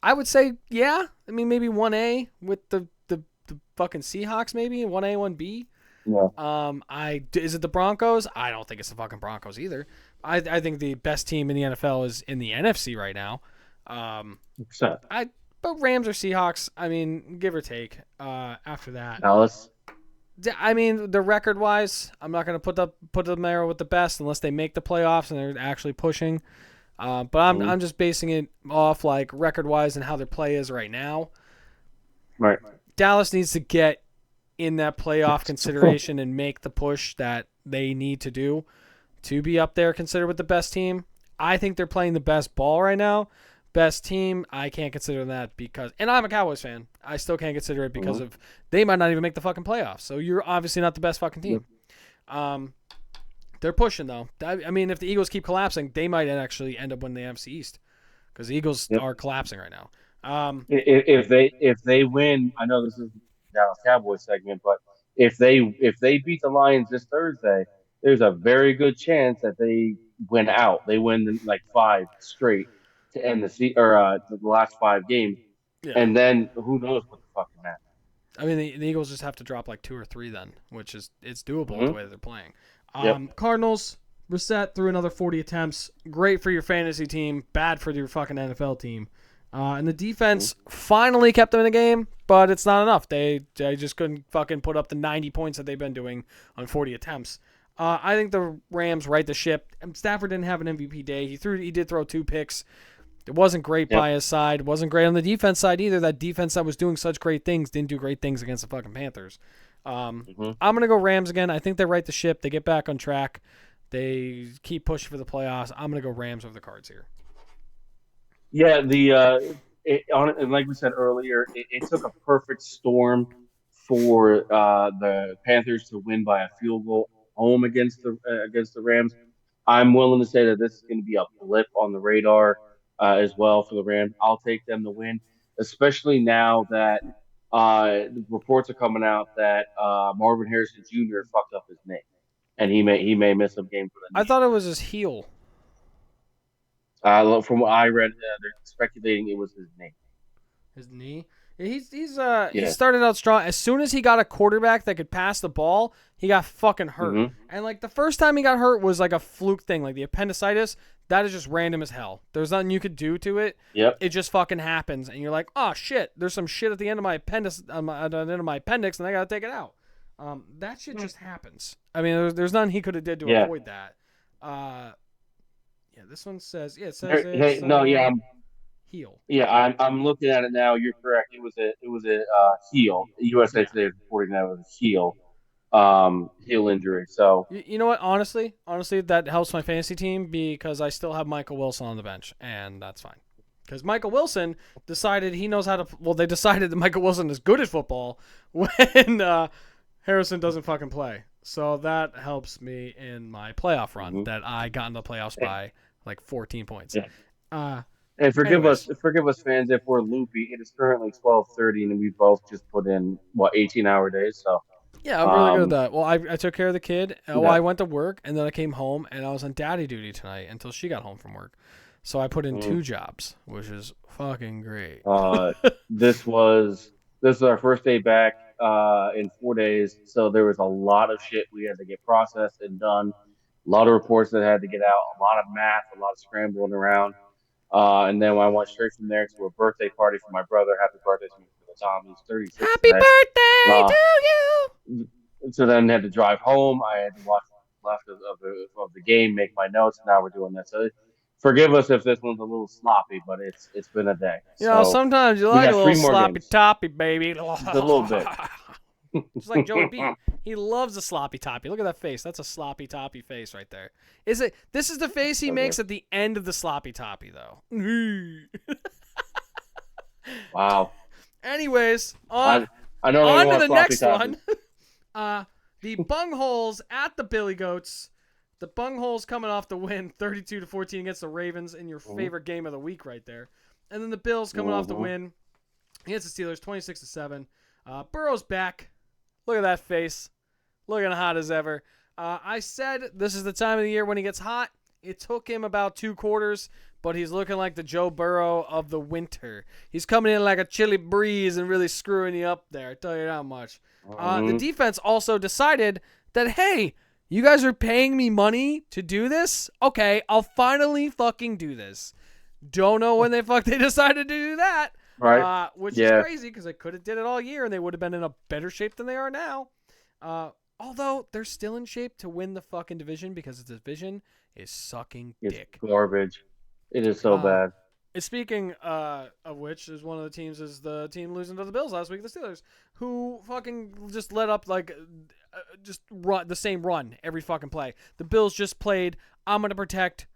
I would say, yeah. I mean, maybe 1A with the fucking Seahawks, maybe 1A, 1B. Yeah. Is it the Broncos? I don't think it's the fucking Broncos either. I think the best team in the NFL is in the NFC right now. But Rams or Seahawks, I mean, give or take. After that, Dallas. I mean, the record wise, I'm not going to put them there with the best unless they make the playoffs and they're actually pushing. But I'm just basing it off like record wise and how their play is right now. Right. Dallas needs to get in that playoff consideration and make the push that they need to do to be up there considered with the best team. I think they're playing the best ball right now. Best team, I can't consider that because, and I'm a Cowboys fan, I still can't consider it because of they might not even make the fucking playoffs. So you're obviously not the best fucking team. They're pushing though. I mean, if the Eagles keep collapsing, they might actually end up winning the NFC East because the Eagles are collapsing right now. If they win, I know this is Dallas Cowboys segment, but if they beat the Lions this Thursday, there's a very good chance that they win out. They win like 5 straight to end the last 5 games, and then who knows what the fuck can happen. I mean, the Eagles just have to drop like 2 or 3 then, which is it's doable the way they're playing. Cardinals, Brissett threw another 40 attempts. Great for your fantasy team, bad for your fucking NFL team. And the defense finally kept them in the game, but it's not enough. They just couldn't fucking put up the 90 points that they've been doing on 40 attempts. I think the Rams right the ship. Stafford didn't have an MVP day. He did throw 2 picks. It wasn't great by his side. It wasn't great on the defense side either. That defense that was doing such great things didn't do great things against the fucking Panthers. I'm going to go Rams again. I think they right the ship. They get back on track. They keep pushing for the playoffs. I'm going to go Rams over the Cards here. Yeah, and like we said earlier, it took a perfect storm for the Panthers to win by a field goal home against the Rams. I'm willing to say that this is going to be a blip on the radar as well for the Rams. I'll take them to win, especially now that the reports are coming out that Marvin Harrison Jr. fucked up his knee, and he may miss some game for the knee. I thought it was his heel. From what I read, they're speculating it was his knee. His knee. He Yeah. started out strong. As soon as he got a quarterback that could pass the ball, he got fucking hurt. Mm-hmm. And like the first time he got hurt was like a fluke thing, like the appendicitis. That is just random as hell. There's nothing you could do to it. Yep. It just fucking happens, and you're like, oh shit, there's some shit at the end of my appendix, at the end of my appendix, and I gotta take it out. That shit just happens. I mean, there's nothing he could have did to avoid that. Yeah, this one says, it says Hey, it's no, yeah, heel. I'm looking at it now. You're correct. It was a heel. USA Today is reporting that it was a heel injury. So You know what? Honestly, that helps my fantasy team because I still have Michael Wilson on the bench, and that's fine. Because Michael Wilson decided he knows how to. Well, they decided that Michael Wilson is good at football when Harrison doesn't fucking play. So that helps me in my playoff run that I got in the playoffs by like 14 points. Yeah. And forgive us, fans, if we're loopy. It is currently 12:30, and we both just put in 18-hour days. So yeah, I'm really good at that. Well, I took care of the kid. Well, I went to work, and then I came home, and I was on daddy duty tonight until she got home from work. So I put in 2 jobs, which is fucking great. This was our first day back in 4 days, so there was a lot of shit we had to get processed and done. A lot of reports that had to get out, a lot of math, a lot of scrambling around. And then I went straight from there to a birthday party for my brother. Happy birthday to Tom. He's 36 Happy today. birthday to you! So then I had to drive home. I had to watch left of the game, make my notes. Now we're doing this. So forgive us if this one's a little sloppy, but it's been a day. You know, sometimes you like a little sloppy toppy, baby. Just a little bit. Just like Joey B. He loves a sloppy toppy. Look at that face. That's a sloppy toppy face right there. This is the face he makes at the end of the sloppy toppy, though. Wow. Anyways, I know on to the next one. The Bungholes at the Billy Goats. The Bungholes coming off the win 32-14 against the Ravens in your favorite game of the week right there. And then the Bills coming off the win against the Steelers 26-7. Burrow's back. Look at that face. Looking hot as ever. I said this is the time of the year when he gets hot. It took him about 2 quarters, but he's looking like the Joe Burrow of the winter. He's coming in like a chilly breeze and really screwing you up there. I tell you that much. The defense also decided that, hey, you guys are paying me money to do this? Okay, I'll finally fucking do this. Don't know when they decided to do that. Right. Which is crazy because they could have did it all year and they would have been in a better shape than they are now. Although they're still in shape to win the fucking division because the division is sucking dick. It's garbage. It is so bad. Speaking of which, is one of the teams is the team losing to the Bills last week, the Steelers, who fucking just let up just run the same run every fucking play. The Bills just played, I'm gonna protect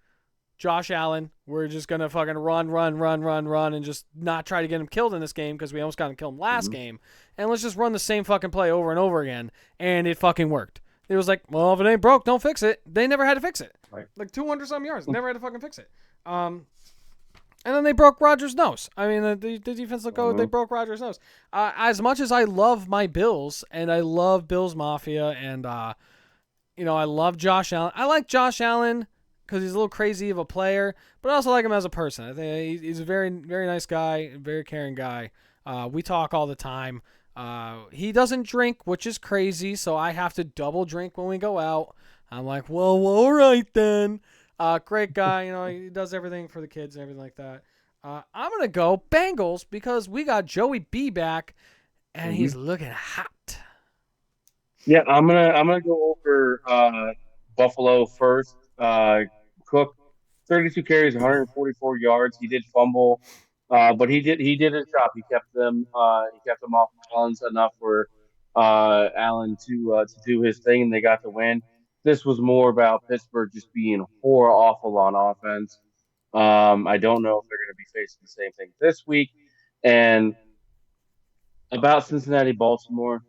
Josh Allen. We're just gonna fucking run, and just not try to get him killed in this game because we almost got him killed last game. And let's just run the same fucking play over and over again, and it fucking worked. It was like, well, if it ain't broke, don't fix it. They never had to fix it. Right. Like 200-some yards, never had to fucking fix it. And then they broke Rodgers' nose. I mean, the defense looked good. They broke Rodgers' nose. As much as I love my Bills, and I love Bills Mafia, and, I love Josh Allen. I like Josh Allen because he's a little crazy of a player, but I also like him as a person. I think he's a very, very nice guy, very caring guy. We talk all the time. He doesn't drink, which is crazy, so I have to double drink when we go out. I'm like, well, all right then. Great guy, he does everything for the kids and everything like that. I'm gonna go Bengals because we got Joey B back, and he's looking hot. Yeah, I'm gonna go over Buffalo first. Cook, 32 carries, 144 yards. He did fumble, but he did his job. He kept them off balance enough for Allen to do his thing, and they got the win. This was more about Pittsburgh just being awful on offense. I don't know if they're going to be facing the same thing this week. And about Cincinnati, Baltimore,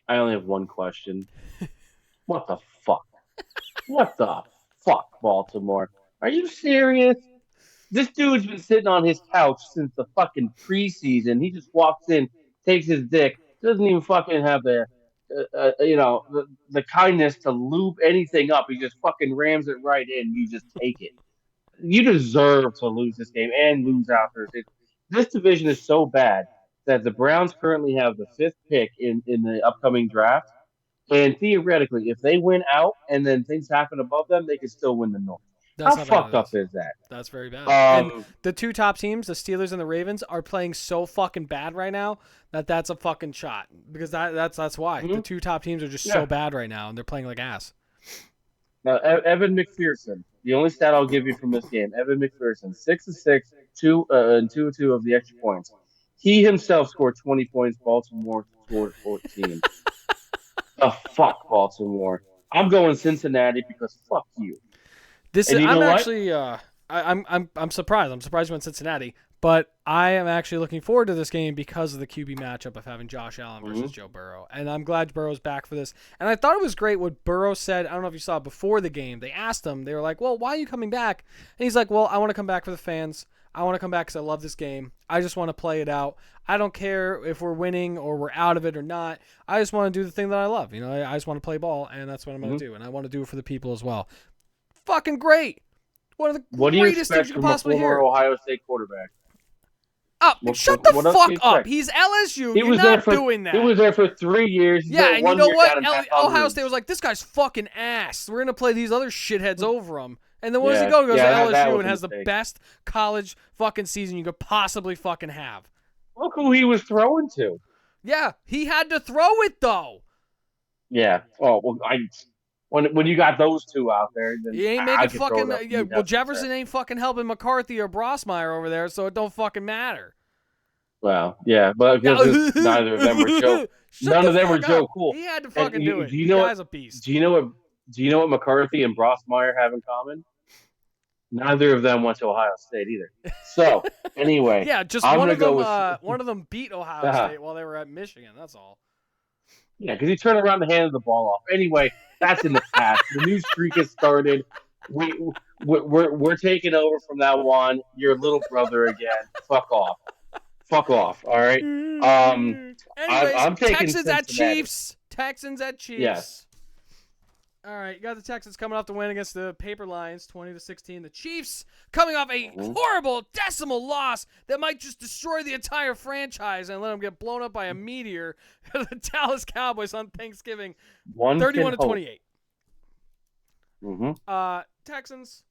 I only have one question. What the fuck? What the fuck, Baltimore? Are you serious? This dude's been sitting on his couch since the fucking preseason. He just walks in, takes his dick, doesn't even fucking have the kindness to loop anything up. He just fucking rams it right in. You just take it. You deserve to lose this game and lose out. this division is so bad that the Browns currently have the fifth pick in the upcoming draft. And theoretically, if they win out and then things happen above them, they could still win the North. That's How how bad fucked it up is. is that? That's very bad. And Um, the two top teams, the Steelers and the Ravens, are playing so fucking bad right now that's a fucking shot. Because that's why. The mhm, two top teams are just so yeah. bad right now, and they're playing like ass. Now, Evan McPherson, the only stat I'll give you from this game, Evan McPherson, 6 of 6, and 2 of 2 of the extra points. He himself scored 20 points. Baltimore scored 14. The fuck, Baltimore. I'm going Cincinnati because fuck you. And you I'm know what? actually I'm surprised. I'm surprised you went Cincinnati, but I am actually looking forward to this game because of the QB matchup of having Josh Allen versus Mhm. Joe Burrow. And I'm glad Burrow's back for this. And I thought it was great what Burrow said. I don't know if you saw it before the game. They asked him, they were like, "Well, why are you coming back?" And he's like, "Well, I want to come back for the fans. I want to come back because I love this game. I just want to play it out. I don't care if we're winning or we're out of it or not. I just want to do the thing that I love. I just want to play ball, and that's what I'm going Mhm. to do. And I want to do it for the people as well." Fucking great. One of the What do you greatest things expect you could from a possibly former hear. Ohio State quarterback? Up. What, Shut what, the what else do fuck you up. expect? He's LSU. He You're was there not for doing he that. was there for 3 years. He Yeah, spent and you 1 know year what? down in Baton Ohio Rouge. State was like, this guy's fucking ass. We're going to play these other shitheads over him. And then what does he Yeah, go? He goes yeah, to that LSU was and a has the mistake. best college fucking season you could possibly fucking have. Look who he was throwing to. Yeah, he had to throw it, though. Yeah. Oh well, when you got those two out there, then He ain't I making could throw fucking. it up. And you'd Well, have Jefferson success. ain't fucking helping McCarthy or Brosmeyer over there, so it don't fucking matter. Well, yeah, but Yeah. because neither of them were Joe, Shut none the of them were fuck Joe up. Cool. He had to And fucking do it. do you The know what? guy's a beast. Do you know what McCarthy and Brosmeyer have in common? Neither of them went to Ohio State either. So anyway, Yeah, just I'm one gonna of go them. with One of them beat Ohio State while they were at Michigan. That's all. yeah, because he turned around and handed the ball off. Anyway, that's in the past. The new streak has started. We we're taking over from that one. Your little brother again. Fuck off. Fuck off. All right. Anyways, I'm taking Texans at Cincinnati. Chiefs. Texans at Chiefs. Yes. All right, you got the Texans coming off the win against the Paper Lions, 20-16. The Chiefs coming off a horrible decimal loss that might just destroy the entire franchise and let them get blown up by a meteor. The Dallas Cowboys on Thanksgiving, One 31-28. Mm-hmm. Texans.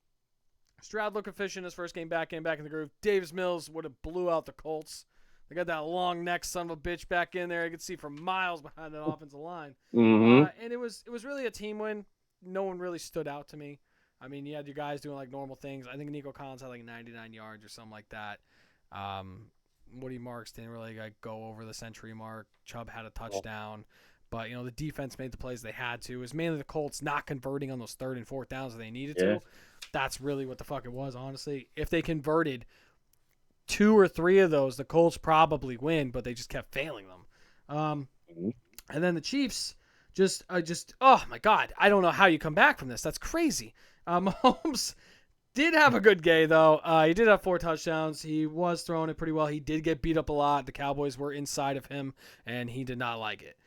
Stroud looked efficient his first game back in the groove. Davis Mills would have blew out the Colts. They got that long neck son of a bitch back in there. You could see for miles behind that offensive line. Mm-hmm. And it was really a team win. No one really stood out to me. I mean, you had your guys doing like normal things. I think Nico Collins had like 99 yards or something like that. Woody Marks didn't really like go over the century mark. Chubb had a touchdown. But, the defense made the plays they had to. It was mainly the Colts not converting on those third and fourth downs that they needed to. That's really what the fuck it was, honestly. If they converted 2 or 3 of those, the Colts probably win, but they just kept failing them. And then the Chiefs oh my God, I don't know how you come back from this. That's crazy. Mahomes did have a good game, though. He did have 4 touchdowns. He was throwing it pretty well. He did get beat up a lot. The Cowboys were inside of him, and he did not like it.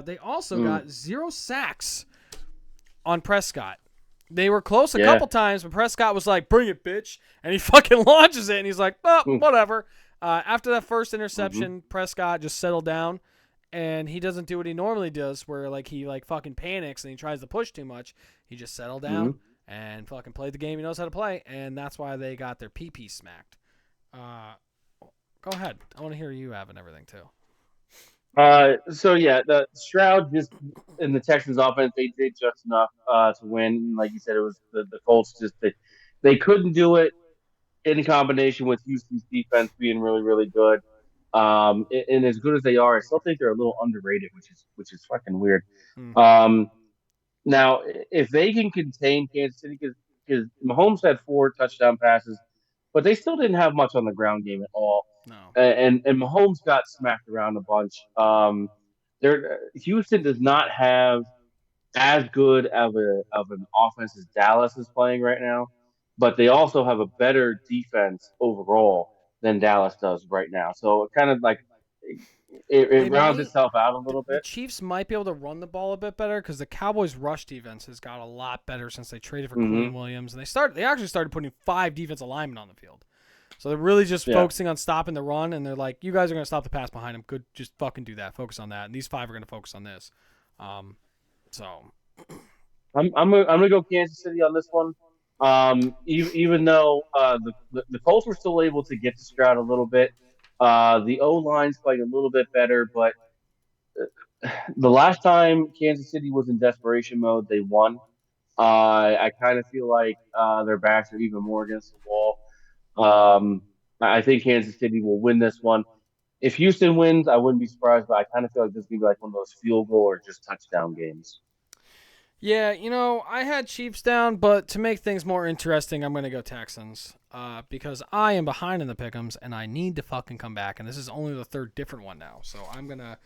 They also got 0 sacks on Prescott. They were close a couple times, but Prescott was like, "Bring it, bitch," and he fucking launches it, and he's like, "Oh, whatever." After that first interception, Prescott just settled down, and he doesn't do what he normally does, where like he like fucking panics and he tries to push too much. He just settled down and fucking played the game he knows how to play, and that's why they got their PP smacked. Go ahead. I want to hear you having everything too. So yeah, the Stroud just in the Texans offense, they did just enough to win. Like you said, it was the Colts just they couldn't do it in combination with Houston's defense being really, really good. And as good as they are, I still think they're a little underrated, which is fucking weird. Now if they can contain Kansas City, because Mahomes had 4 touchdown passes, but they still didn't have much on the ground game at all. No. And Mahomes got smacked around a bunch. Houston does not have as good of an offense as Dallas is playing right now, but they also have a better defense overall than Dallas does right now. So it kind of like it rounds itself out a little bit. The Chiefs might be able to run the ball a bit better because the Cowboys' rush defense has got a lot better since they traded for Quinn Williams, and they actually started putting 5 defensive linemen on the field. So they're really just Yeah. focusing on stopping the run, and they're like, you guys are going to stop the pass behind them. Good, just fucking do that. Focus on that. And these 5 are going to focus on this. So I'm gonna go Kansas City on this one. Even though the Colts were still able to get to Stroud a little bit, the O line's playing a little bit better. But the last time Kansas City was in desperation mode, they won. I kind of feel like their backs are even more against the wall. I think Kansas City will win this one. If Houston wins, I wouldn't be surprised, but I kind of feel like this is gonna be like one of those field goal or just touchdown games. yeah, I had Chiefs down, but to make things more interesting, I'm going to go Texans. Because I am behind in the pick'ems, and I need to fucking come back. And this is only the third different one now, so I'm gonna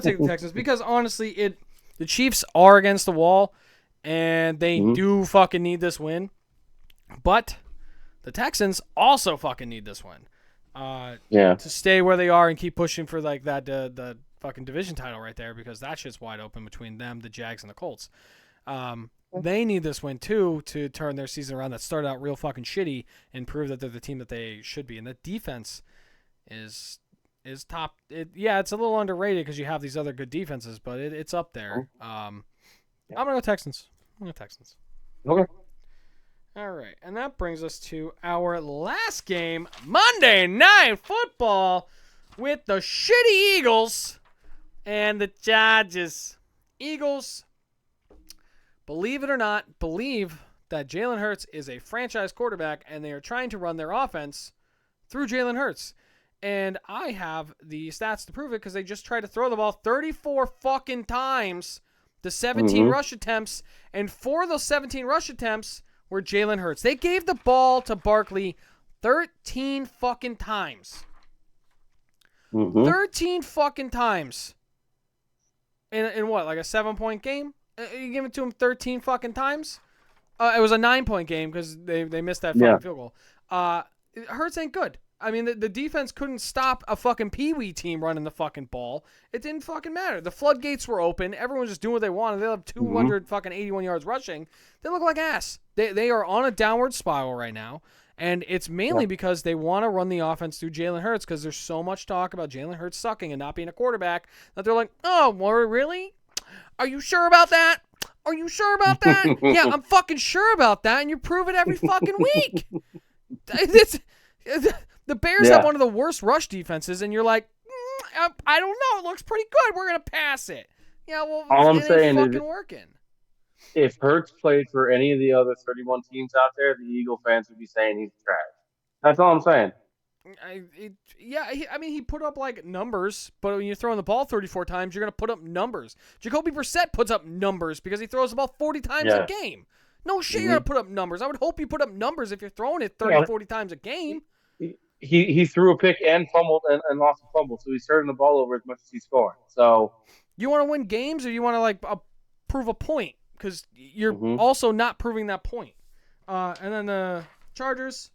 take the Texans because honestly, the Chiefs are against the wall, and they do fucking need this win. But the Texans also fucking need this win. Yeah. To stay where they are and keep pushing for like that the fucking division title right there because that shit's wide open between them, the Jags, and the Colts. They need this win too to turn their season around that started out real fucking shitty and prove that they're the team that they should be. And the defense is top. It's a little underrated because you have these other good defenses, but it's up there. I'm gonna go Texans. Okay. All right, and that brings us to our last game, Monday Night Football, with the shitty Eagles and the Chargers. Eagles, believe it or not, believe that Jalen Hurts is a franchise quarterback, and they are trying to run their offense through Jalen Hurts. And I have the stats to prove it because they just tried to throw the ball 34 fucking times, the 17 rush attempts, and 4 of those 17 rush attempts were Jalen Hurts. They gave the ball to Barkley 13 fucking times. 13 fucking times. In what, like a 7-point game? You give it to him 13 fucking times? It was a 9-point game because they missed that fucking field goal. Hurts ain't good. I mean, the defense couldn't stop a fucking peewee team running the fucking ball. It didn't fucking matter. The floodgates were open. Everyone was just doing what they wanted. They have 281 yards rushing. They look like ass. They are on a downward spiral right now. And it's mainly because they want to run the offense through Jalen Hurts because there's so much talk about Jalen Hurts sucking and not being a quarterback that they're like, oh, really? Are you sure about that? Are you sure about that? Yeah, I'm fucking sure about that, and you prove it every fucking week. The Bears have one of the worst rush defenses, and you're like, I don't know. It looks pretty good. We're going to pass it. Yeah, well, all I'm saying is working. If Hurts played for any of the other 31 teams out there, the Eagle fans would be saying he's trash. That's all I'm saying. He put up like numbers, but when you're throwing the ball 34 times, you're going to put up numbers. Jacoby Brissett puts up numbers because he throws the ball 40 times a game. No shit, you're going to put up numbers. I would hope you put up numbers if you're throwing it 30, 40 times a game. He threw a pick and fumbled and lost a fumble, so he's turning the ball over as much as he's scoring. So you want to win games, or you want to like prove a point? Because you're also not proving that point. And then the Chargers,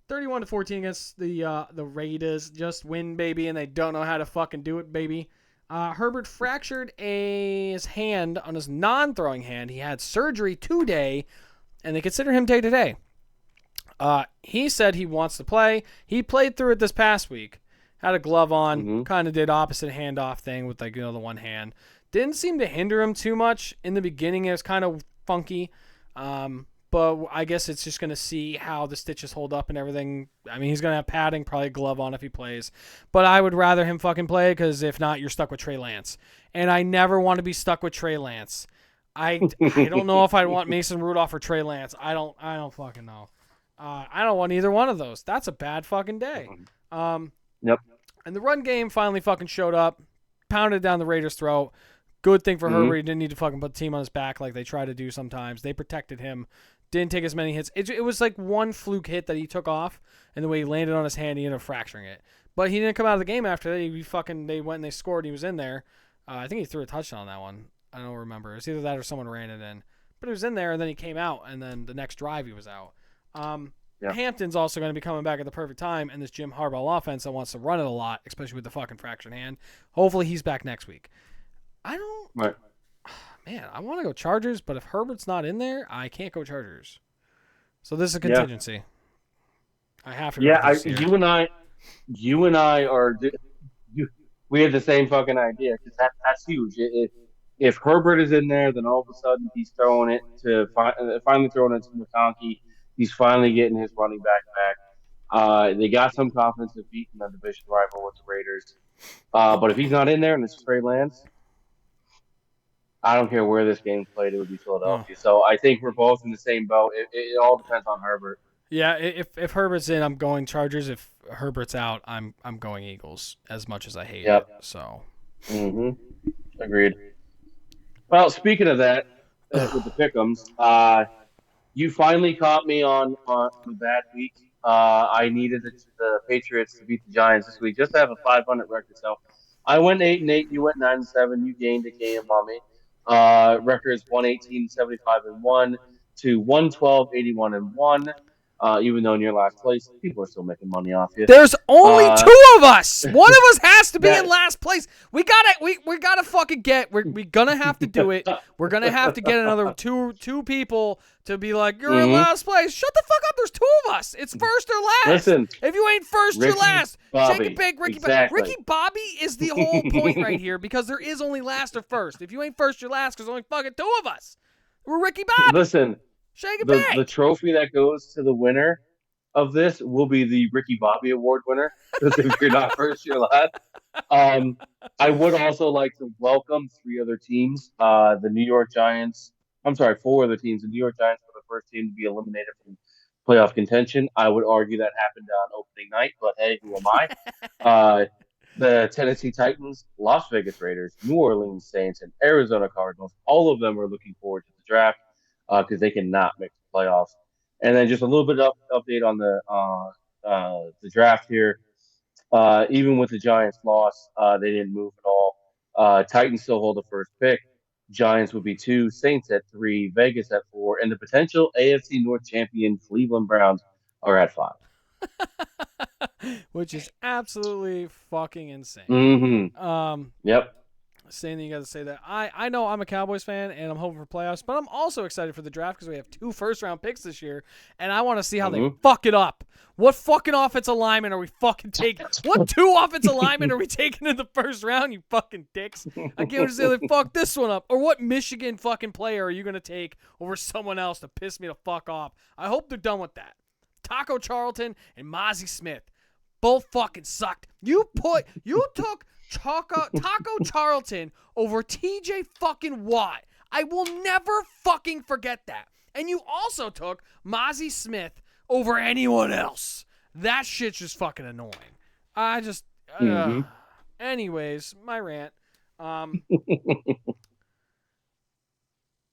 31-14 against the Raiders, just win, baby, and they don't know how to fucking do it, baby. Herbert fractured his hand on his non-throwing hand. He had surgery today, and they consider him day-to-day. He said he wants to play. He played through it this past week. Had a glove on, kind of did opposite handoff thing with the one hand. Didn't seem to hinder him too much. In the beginning, it was kind of funky. But I guess it's just going to see how the stitches hold up and everything. I mean, he's going to have padding, probably a glove on if he plays. But I would rather him fucking play because if not, you're stuck with Trey Lance. And I never want to be stuck with Trey Lance. I don't know if I'd want Mason Rudolph or Trey Lance. I don't fucking know. I don't want either one of those. That's a bad fucking day. Yep. And the run game finally fucking showed up, pounded down the Raiders' throat. Good thing for Herbert. He didn't need to fucking put the team on his back like they try to do sometimes. They protected him. Didn't take as many hits. It was like one fluke hit that he took off, and the way he landed on his hand, he ended up fracturing it. But he didn't come out of the game after that. They went and they scored. And he was in there. I think he threw a touchdown on that one. I don't remember. It's either that or someone ran it in. But he was in there, and then he came out, and then the next drive he was out. Hampton's also going to be coming back at the perfect time, and this Jim Harbaugh offense that wants to run it a lot, especially with the fucking fractured hand. Hopefully he's back next week. Man, I want to go Chargers, but if Herbert's not in there, I can't go Chargers. So this is a contingency. I have to go Yeah, for this year. you and I are we had the same fucking idea because that's huge. If Herbert is in there, then all of a sudden he's throwing it to finally throwing it to McConkey. He's finally getting his running back. They got some confidence of beating the division rival with the Raiders. But if he's not in there and it's Trey Lance, I don't care where this game's played, it would be No. Philadelphia. So I think we're both in the same boat. It all depends on Herbert. Yeah, if Herbert's in, I'm going Chargers. If Herbert's out, I'm going Eagles. As much as I hate it, Yep. so. Mm-hmm. Agreed. Well, speaking of that, with the pick'ems, you finally caught me on a bad week. I needed the Patriots to beat the Giants this week just to have a 500 record. So I went 8-8. You went 9-7. You gained a game on me. Record is 118-75-1 to 112-81-1. Even though in your last place, people are still making money off you. There's only two of us. One of us has to be in last place. We gotta fucking get. We're gonna have to do it. We're gonna have to get another two people to be like, you're in last place. Shut the fuck up. There's two of us. It's first or last. Listen, if you ain't first, you're last. Bobby, Shake it big, Ricky. Exactly. Ricky Bobby is the whole point right here because there is only last or first. If you ain't first, you're last because there's only fucking two of us. We're Ricky Bobby. Listen. Shake it back. The trophy that goes to the winner of this will be the Ricky Bobby Award winner. Because if you're not first, you're last. I would also like to welcome three other teams. The New York Giants. I'm sorry, four other teams. The New York Giants were the first team to be eliminated from playoff contention. I would argue that happened on opening night, but hey, who am I? The Tennessee Titans, Las Vegas Raiders, New Orleans Saints, and Arizona Cardinals. All of them are looking forward to the draft. Because they cannot make the playoffs. And then just a little bit of update on the draft here. Even with the Giants' loss, they didn't move at all. Titans still hold the first pick. Giants would be 2, Saints at 3, Vegas at 4, and the potential AFC North champion Cleveland Browns are at 5. Which is absolutely fucking insane. Mm-hmm. Yep. Saying that you got to say that. I know I'm a Cowboys fan and I'm hoping for playoffs, but I'm also excited for the draft because we have 2 first-round picks this year, and I want to see how they fuck it up. What fucking offensive lineman are we fucking taking? What 2 offensive linemen are we taking in the first round, you fucking dicks? I can't wait to say they fuck this one up. Or what Michigan fucking player are you going to take over someone else to piss me the fuck off? I hope they're done with that. Taco Charlton and Mozzie Smith both fucking sucked. You took Taco Charlton over TJ fucking Watt. I will never fucking forget that. And you also took Mozzie Smith over anyone else. That shit's just fucking annoying. I just... Anyways, my rant.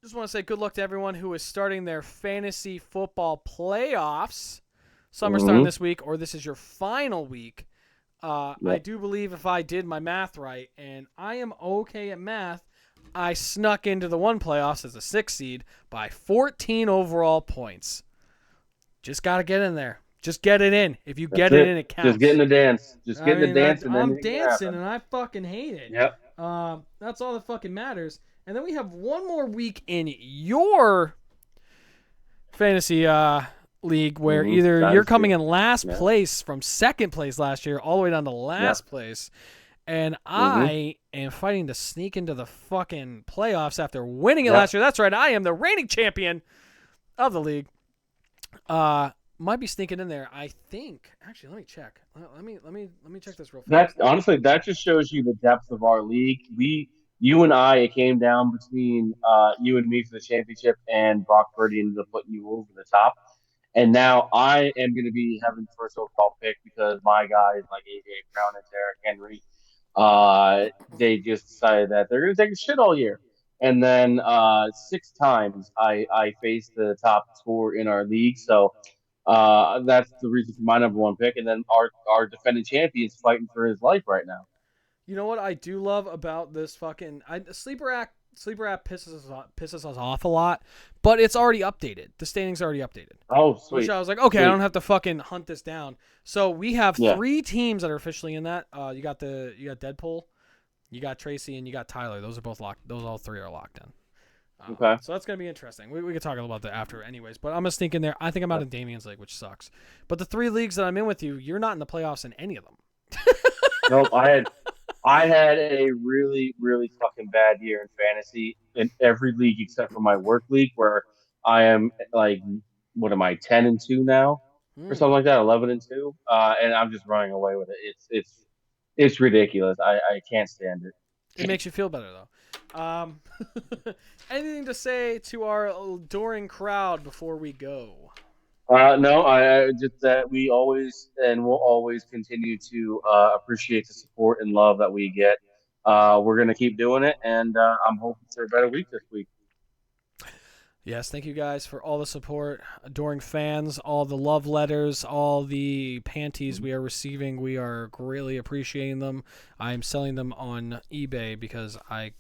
Just want to say good luck to everyone who is starting their fantasy football playoffs. Some are starting this week, or this is your final week. I do believe if I did my math right, and I am okay at math, I snuck into the 1 playoffs as a 6 seed by 14 overall points. Just got to get in there. Just get it in. If you get it in, it counts. Just get in the dance. Just get in the dance. I'm dancing, and I fucking hate it. Yep. That's all that fucking matters. And then we have one more week in your fantasy league where either you're coming in last place from second place last year all the way down to last place, and I am fighting to sneak into the fucking playoffs after winning it last year. That's right, I am the reigning champion of the league. Might be sneaking in there. I think. Actually, let me check. Let me check this real fast. Honestly, that just shows you the depth of our league. You and I, it came down between you and me for the championship, and Brock Purdy ended up putting you over the top. And now I am going to be having the first overall pick because my guys like A.J. Brown and Derrick Henry, they just decided that they're going to take a shit all year. And then 6 times I faced the top scorer in our league. So that's the reason for my number 1 pick. And then our defending champion's fighting for his life right now. You know what I do love about this fucking Sleeper app pisses us off a lot, but it's already updated. The standings already updated. Oh, sweet. Which I was like, okay, I don't have to fucking hunt this down. So we have 3 teams that are officially in that. You got Deadpool, you got Tracy, and you got Tyler. Those are both locked. Those all 3 are locked in. Okay. So that's going to be interesting. We can talk a little about that after anyways. But I'm going to sneak in there. I think I'm out of Damien's league, which sucks. But the 3 leagues that I'm in with you, you're not in the playoffs in any of them. Nope. I had a really, really fucking bad year in fantasy in every league except for my work league, where I am like, what am I, 10-2 now, or Hmm. something like that, 11-2, and I'm just running away with it. It's ridiculous. I can't stand it. It makes you feel better, though. Anything to say to our adoring crowd before we go? No, I just that we always and will always continue to appreciate the support and love that we get. We're gonna keep doing it, and I'm hoping for a better week this week. Yes, thank you guys for all the support, adoring fans, all the love letters, all the panties we are receiving. We are greatly appreciating them. I am selling them on eBay because I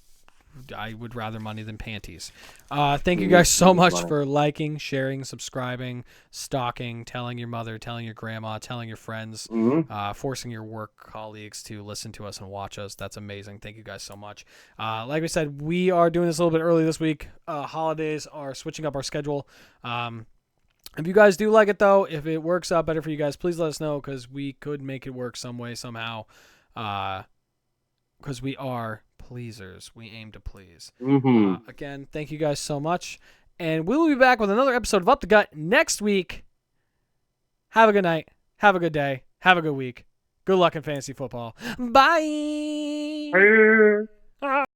would rather money than panties. Thank you guys so much for liking, sharing, subscribing, stalking, telling your mother, telling your grandma, telling your friends, Mm-hmm. forcing your work colleagues to listen to us and watch us. That's amazing. Thank you guys so much. Like we said, we are doing this a little bit early this week. Holidays are switching up our schedule. If you guys do like it, though, if it works out better for you guys, please let us know because we could make it work some way, somehow. Because we are pleasers. We aim to please. Mm-hmm. Again, thank you guys so much. And we will be back with another episode of Up the Gut next week. Have a good night. Have a good day. Have a good week. Good luck in fantasy football. Bye.